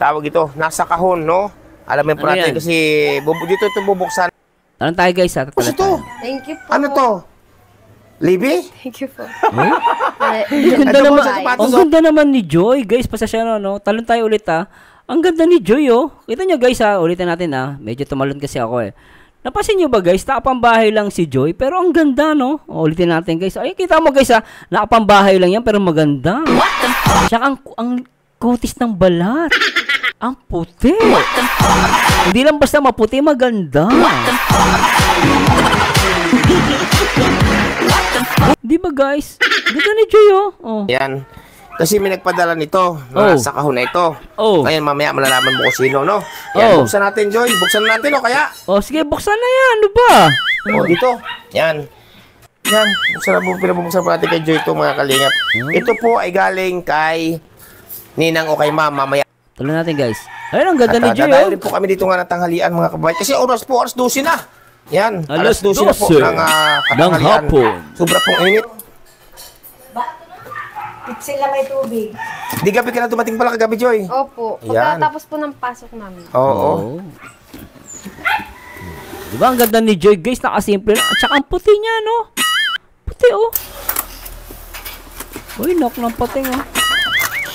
S10: tawag ito, nasa kahon, Alamin po
S1: Ano
S10: natin
S1: yan?
S10: kasi dito ito bubuksan.
S1: Tanong tayo guys,
S10: Ano to?
S11: Thank you po.
S10: Ano to? Libby?
S11: Thank you po.
S1: Ang ganda
S10: Ano po
S1: naman,
S10: sa sapatos,
S1: ang ganda naman ni Joy. Guys, pasasya Talon tayo ulit Ang ganda ni Joy Kita nyo guys ulitin natin Medyo tumalon kasi ako Napansin nyo ba guys, nakapambahay lang si Joy, pero ang ganda Ulitin natin guys. Ay, kita mo guys nakapambahay lang yan, pero maganda. Tsaka ang kutis ng balat. Ang puti. Hindi lang basta maputi, maganda. Di ba guys? Ganda ni Joy
S10: Yan. Kasi may nagpadala nito sa kahon na ito. Ngayon mamaya malalaman mo kung sino, Yan, buksan natin, Joy. Buksan natin, kaya?
S1: Sige, buksan na yan. Ano ba?
S10: Dito. Yan. Yan. Pinabubuksan po natin kay Joy ito, mga kalingap. Ito po ay galing kay Ninang o kay Ma'am mamaya.
S1: Tuloy natin, guys. Ayun, ang ganda ni Joy.
S10: Dahil po kami dito nga ng tanghalian, mga kababayan. Kasi oras 12 na. Yan, alas 12 na po ng hapon. Sobra pong init.
S11: Sila may tubig.
S10: Di gabi ka na dumating pala kagabi, Joy.
S11: Opo. Pagkatapos po ng pasok namin.
S10: Oo.
S1: Diba ang ganda ni Joy, guys? Nakasimple lang. At saka ang puti niya, no? Puti, oh. Uy, knock ng pating, oh.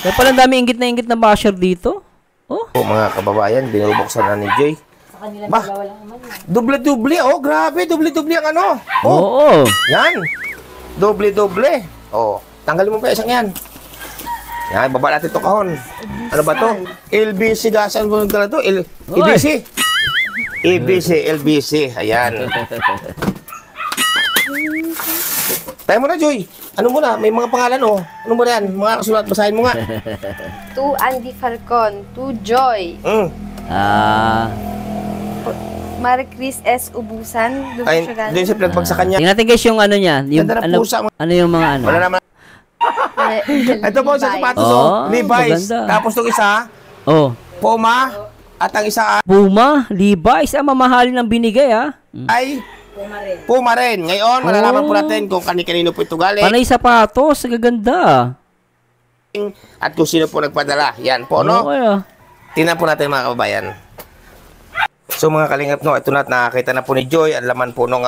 S1: Kaya pala dami ingit na basher dito. Oh.
S10: Mga kababayan, binubuksan na ni Joy.
S11: Sa kanila dalawa lang naman.
S10: Doble-doble, oh. Grabe, doble-doble ang ano.
S1: Oo.
S10: Yan. Doble-doble. Oh. Tanggalin mo pa isang yan. Yan, baba natin ito kahon. Ano ba to? LBC, gasan mo nagdala to? EBC. EBC, LBC. Ayan. Tayo mo na, Joy. Ano mo na? May mga pangalan, oh. Ano mo na yan? Mga kasulat, basahin mo nga.
S11: To Andy Falcon. To Joy. Marie Chris S. Ubusan.
S10: Ay, doon siya pinagbagsakan niya.
S1: Tingnan natin, guys, yung ano niya. Yung, ano yung mga ano.
S10: Wala naman. Ito po sa sapatos, Levi's. Tapos itong isa, Puma. At ang isa,
S1: Puma, Levi's. Mamahalin ang binigay, ha?
S10: Ay, Puma rin. Ngayon, malalaman po natin kung kanino po ito galing.
S1: Panay sapatos, gaganda.
S10: At kung sino po nagpadala. Yan po, no? Tingnan po natin, mga kababayan. So, mga kalingap, no, ito na, nakakita na po ni Joy. Ang laman po nung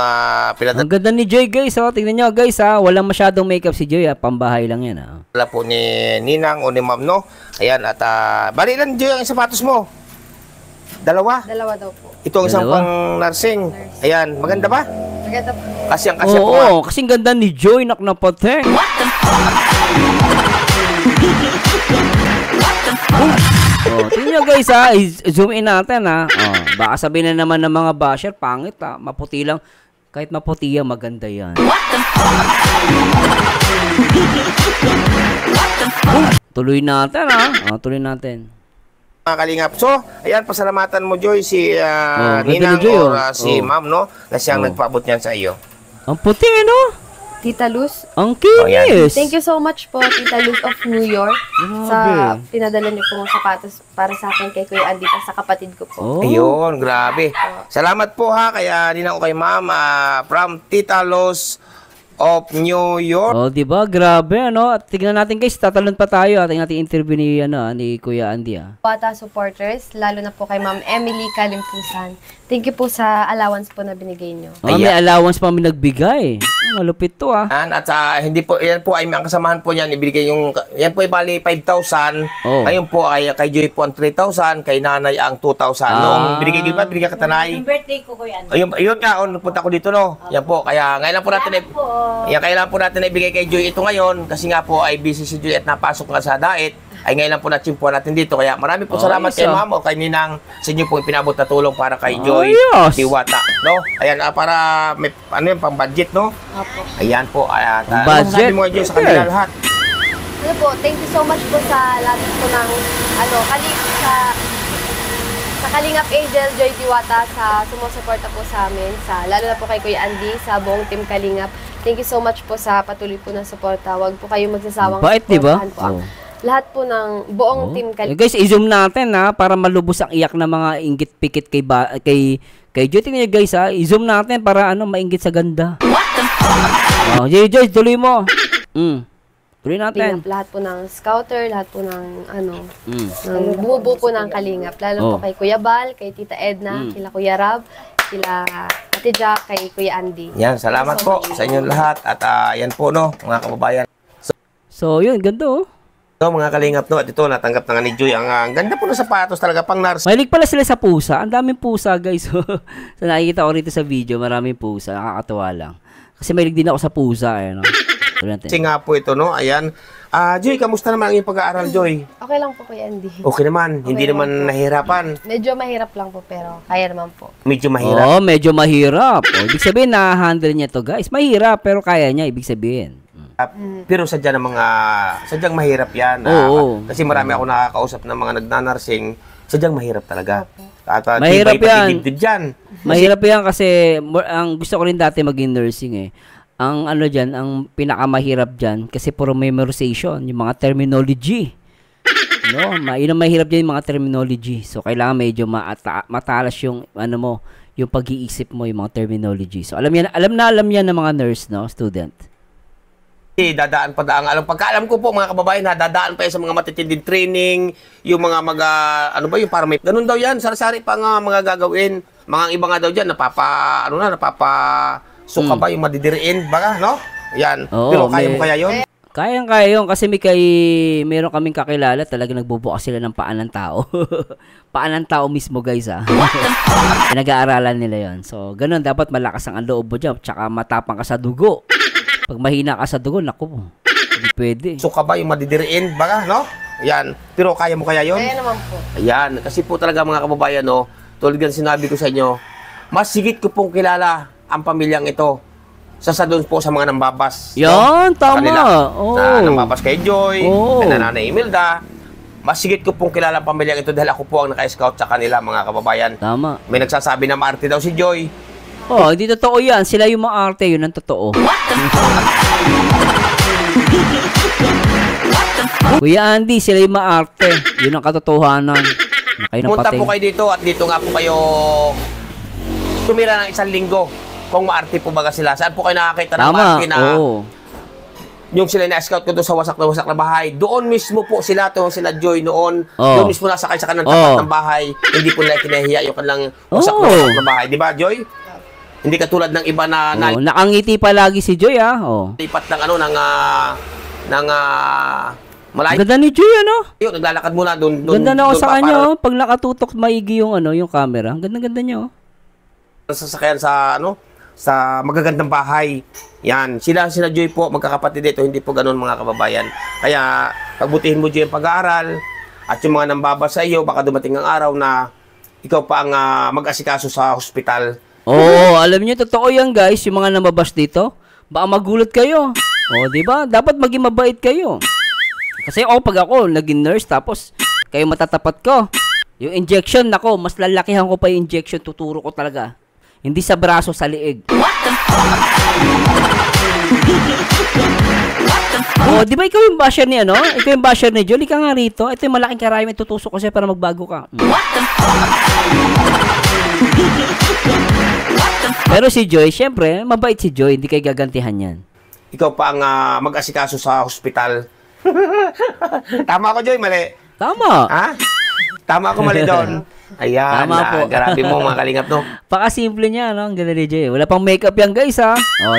S10: pinadala.
S1: Ang ganda ni Joy, guys. Oh. Tingnan nyo, guys. Walang masyadong makeup si Joy. Pambahay lang yan.
S10: Wala po ni Ninang o ni Ma'am, no? Ayan, at bali lang, Joy, ang sapatos mo. Dalawa?
S11: Dalawa daw po.
S10: Ito ang isang pang nursing. Ayan, maganda ba?
S11: Maganda po.
S10: Kasi ang kasya po.
S1: Oo, kasing ganda ni Joy, naknapateng. Tingnan nyo, guys, zoom in natin, baka sabihin na naman ng mga basher, pangit, maputi lang. Kahit maputi yan, maganda yan. Tuloy natin, tuloy natin.
S10: Mga kalingap. So, ayan, pasalamatan mo, Joy, si Ninang
S1: Joy,
S10: or si Ma'am, no? Na siyang nagpaabot niyan sa iyo.
S1: Ang puti, no?
S11: Tita Luz.
S1: Ang kinis.
S11: Thank you so much po, Tita Luz of New York, sa pinadala niyo po ng sapatos para sa akin kay Kuya Andy at sa kapatid ko po.
S10: Ayun, grabe. Salamat po, ha, kaya Ninang o kay Ma'am, from Tita Luz of New York.
S1: Oh, di ba? Grabe, ano? At tingnan natin, guys, tatalon pa tayo. Tingnan natin interview ni Kuya Andy,
S11: Bata supporters, lalo na po kay Ma'am Emily Kalimpusan. Thank you po sa allowance po na binigay nyo.
S1: May allowance pa kami nagbigay. Malupit to,
S10: At hindi po, yan po ay may kasamahan po niyan. Ibigay yung, yan po ay bali 5,000. Ngayon po ay kay Joy po ang 3,000. Kay Nanay ang 2,000. Noong binigay ka Tanay.
S11: Yung birthday ko, Kuya Andy.
S10: Ayun nga, nagpunta ko dito, no? Yan po, kaya ngayon lang po natin kailangan po natin na ibigay kay Joy ito ngayon kasi nga po ay busy si Joy at napasok nga sa diet. Ay ngayon lang po na-chimpuan natin dito. Kaya marami po salamat kay Ma'am o kay Ninang sa inyo po pinabot na tulong para kay Joy Diwata. No? Ayan, para may pang-budget, no?
S11: Opo.
S10: Ayan po.
S1: Budget.
S10: Sabi mo kay Joy sa kanila lahat.
S11: Ano po, thank you so much po sa lahat po ng sa Kalingap Angel Joy Diwata sa sumusuporta po sa amin, lalo na po kay Kuya Andy, sa buong team Kalingap. Thank you so much po sa patuloy po ng suporta. Huwag po kayong magsasawang
S1: suportahan
S11: po ang lahat po ng buong team Kalingap.
S1: Guys, i-zoom natin, para malubos ang iyak ng mga inggit-pikit kay Joy. Tingnan nyo, guys, i-zoom natin para mainggit sa ganda. Joy, tuloy mo. Tuloy natin.
S11: Lahat po ng scouter, lahat po ng ng bumubuo po ng Kalingap. Lalo po kay Kuya Bal, kay Tita Edna, kila Kuya Rab, kila Ate Jack, kay Kuya Andy.
S10: Yan, salamat po sa inyong lahat. At yan po, no, mga kababayan.
S1: So yun, ganda,
S10: So, mga Kalingap, no, at ito, natanggap na nga ni Joy. Ang ganda po ng sapatos talaga, pang nurse.
S1: Mahilig pala sila sa pusa. Ang daming pusa, guys. So, nakikita ko rito sa video, maraming pusa. Nakakatawa lang. Kasi mahilig din ako sa pusa, no?
S10: Kasi nga po ito, no? Ayan. Joy, kamusta naman ang iyong pag-aaral, Joy?
S11: Okay lang po, Kuya Andy.
S10: Okay naman. Hindi naman nahihirapan.
S11: Medyo mahirap lang po, pero kaya naman po.
S10: Medyo mahirap?
S1: Oo, medyo mahirap. Ibig sabihin, na-handle niya to, guys. Mahirap, pero kaya niya, ibig sabihin.
S10: Pero sadyang mahirap yan. Kasi marami ako nakakausap ng mga nagnanarsing. Sadyang mahirap talaga. At,
S1: mahirap yan. Mahirap yan kasi ang gusto ko rin dati maging nursing, Ang ang pinakamahirap dyan, kasi puro memorization, yung mga terminology. No, yun ang mahirap dyan yung mga terminology. So, kailangan medyo matalas yung, ano mo, yung pag-iisip mo, yung mga terminology. So, alam yan ng mga nurse, no, student.
S10: Dadaan pa daang pagkaalam ko po mga kababayan na dadaan pa yan sa mga matitinding training, yung mga ano ba yung para may ganun daw yan, sari-sari pa nga mga gagawin. Mga iba nga daw diyan suka ba yung madidiriin baka, no? Yan.
S1: Oo,
S10: pero kaya mo kaya yun?
S1: Kaya yun kasi meron kaming kakilala talaga nagbubukas sila ng paan ng tao. Paan ng tao mismo, guys, ah. Pinag-aaralan nila yon. So, ganun dapat malakas ang loob mo dyan, tsaka matapang ka sa dugo. Pag mahina ka sa dugo, naku, hindi pwede.
S10: Suka ba yung madidiriin baka, no? Yan. Pero kaya mo kaya yun?
S11: Kaya naman po.
S10: Ayan. Kasi po talaga mga kababayan, no, tulad ng sinabi ko sa inyo, mas higit ko pong kilala ang pamilyang ito sa doon po sa mga nambabas.
S1: Yan,
S10: no?
S1: tama.
S10: Na nambabas kay Joy, na Nanay Imelda. Mas higit ko pong kilala ang pamilyang ito dahil ako po ang naka-scout sa kanila, mga kababayan.
S1: Tama.
S10: May nagsasabi na maarte daw si Joy.
S1: Oh, hindi totoo yan. Sila yung maarte, yun ang totoo. Kuya Andy, sila yung maarte. Yun ang katotohanan.
S10: Punta po kayo dito at dito nga po kayo tumira ng 1 linggo kung maarte po baga sila. Saan po kayo nakakita ng maarte na yung sila na-scout ko doon sa wasak na bahay. Doon mismo po sila, sila Joy noon. Doon mismo nasakay sa kanang tapat ng bahay. Hindi po nila kinahiya yung kanilang wasak na bahay. Di ba, Joy? Hindi katulad ng iba na
S1: nakangiti palagi si Joy, ah.
S10: Lipat ng malayo.
S1: Ganda ni Joy, ano?
S10: Yung naglalakad muna doon.
S1: Ganda na ako sa kanya, pag nakatutok maigi yung yung camera. Ganda-ganda niya,
S10: Sasakyan sa magagandang bahay. Yan, sila Joy po, magkakapatid dito, hindi po ganoon mga kababayan. Kaya pagbutihin mo Joy ang pag-aaral at yung mga nambabas sa iyo, baka dumating ang araw na ikaw pa ang mag-asikaso sa hospital.
S1: Alam niyo totoo yan, guys, yung mga nambabas dito. Baka magulat kayo. Di ba? Dapat maging mabait kayo. Kasi pag ako naging nurse tapos kayo matatapat ko. Yung injection, nako, mas lalakihan ko pa yung injection, tuturo ko talaga. Hindi sa braso, sa liig. Di ba ikaw yung basher ni Ikaw yung basher ni Jolie, ka nga rito. Ito yung malaking karami, may tutusok ko siya para magbago ka. Pero si Joy, syempre, mabait si Joy, hindi kayo gagantihan yan.
S10: Ikaw pa ang mag-asikaso sa hospital. Tama ako, Joy, mali?
S1: Tama.
S10: Ha? Tama ako, mali doon. Ayan, tama po. Grabe mo mga kalingap, no?
S1: Paka-simple niya, Ang ganda ni Joy. Wala pang makeup yan, guys, ha?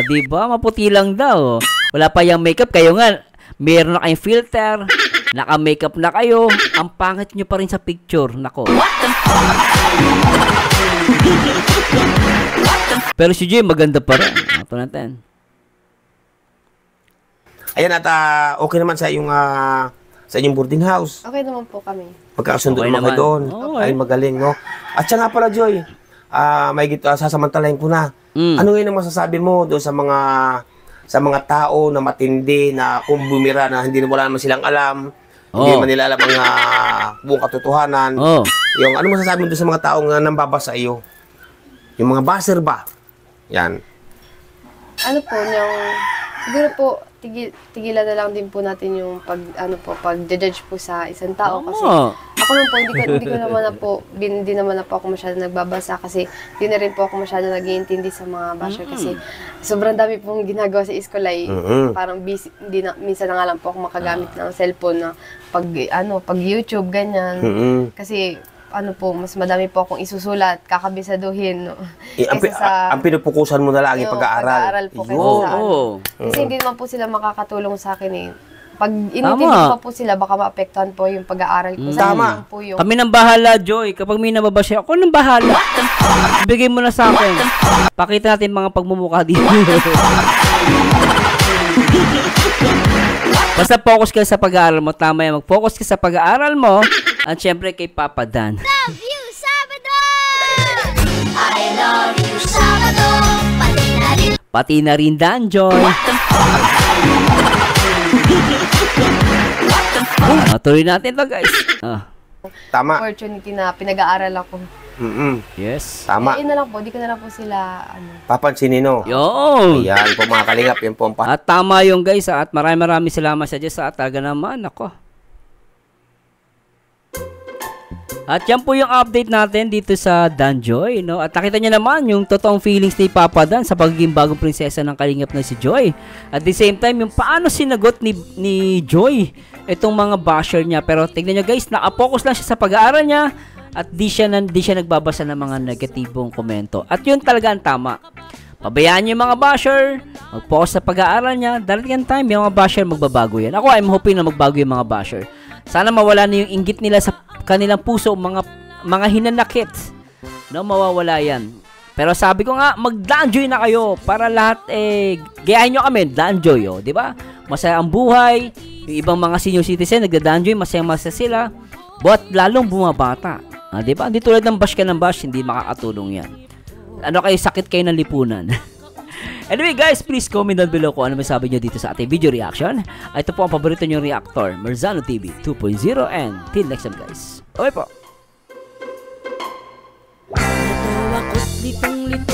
S1: Di ba? Maputi lang daw. Wala pa yung makeup. Kayo nga, meron na kayong filter. Naka-makeup na kayo. Ang pangit nyo pa rin sa picture. Nako. Pero si Joy, maganda pa rin. Ito natin.
S10: Ayan, at okay naman sa inyong boarding house.
S11: Okay naman po kami.
S10: Magkakasundo naman kayo doon. Ay, magaling, no? At siya nga pala, Joy, may sasamantalahin ko na. Ano ngayon ang masasabi mo doon sa mga tao na matindi, na kung bumira na hindi wala naman silang alam, hindi naman nila alam ang buong katotohanan. Yung ano masasabi mo doon sa mga taong nambabas sa iyo? Yung mga baser ba? Yan.
S11: Ano po, siguro po, tigilan na lang din po natin yung pag-judge po sa isang tao kasi ako naman po hindi naman na po ako masyado nagbabasa kasi hindi na rin po ako masyado nag-iintindi sa mga basher kasi sobrang dami pong ginagawa sa school ay parang busy, minsan na nga lang po ako makagamit ng cellphone na pag YouTube ganyan kasi mas madami po akong isusulat, kakabisaduhin, no?
S10: Ang pinupukusan mo na lang yung pag-aaral.
S11: Po kasi hindi naman po sila makakatulong sa akin eh. Pag inintindi pa po sila, baka maapektuhan po yung pag-aaral ko.
S10: Tama.
S1: Kami nang bahala, Joy. Kapag may nababas siya, ako nang bahala. Ibigay mo na sa akin. Pakita natin mga pagmumukha dito. Basta focus ka sa pag-aaral mo. Tama yan. Mag-focus ka sa pag-aaral mo. At syempre kay Papa Dan.
S3: Love you, Sabado! I love you, Sabado!
S1: Pati na rin Dan, Joy. Tuloy natin to, guys.
S10: Tama.
S11: Opportunity na pinag-aaral ako.
S1: Yes.
S10: Tama.
S11: Yun na lang po, di ko na lang po sila,
S10: papansinin, no?
S1: Yun.
S10: Ayan po mga kalingap, yun po.
S1: At tama yung guys, at maraming salamat sa Diyos, at talaga naman, ako. At yan po yung update natin dito sa Danjoy, no? At nakita niyo naman yung totoong feelings ni Papa Dan sa pagiging bagong prinsesa ng Kalingap na si Joy. At the same time, yung paano sinagot ni Joy itong mga basher niya. Pero tignan niyo guys, naka-focus lang siya sa pag-aaral niya at di siya nagbabasa ng mga negatibong komento. At yun talaga ang tama. Pabayaan niyo yung mga basher, mag-focus sa pag-aaral niya. Darating ang time, yung mga basher magbabago yan. Ako, I'm hoping na magbago yung mga basher. Sana mawala na yung inggit nila sa kanilang puso, mga hinanakit. No, mawawala yan. Pero sabi ko nga, mag-Danjoy na kayo para lahat gayahin nyo kami, Danjoy, oh, di ba? Masaya ang buhay. Yung ibang mga senior citizen nagda-Danjoy, masaya sila. But lalong bumabata. Di ba? Hindi tulad ng bash ka ng bash, hindi makakatulong yan. Ano kayo, sakit kayo ng lipunan. Anyway guys, please comment down below kung ano masabi nyo dito sa ating video reaction. Ito po ang paborito nyong reactor, Merzano TV 2.0, and till next time guys. Okay po.
S8: Natawa ko't litong-lito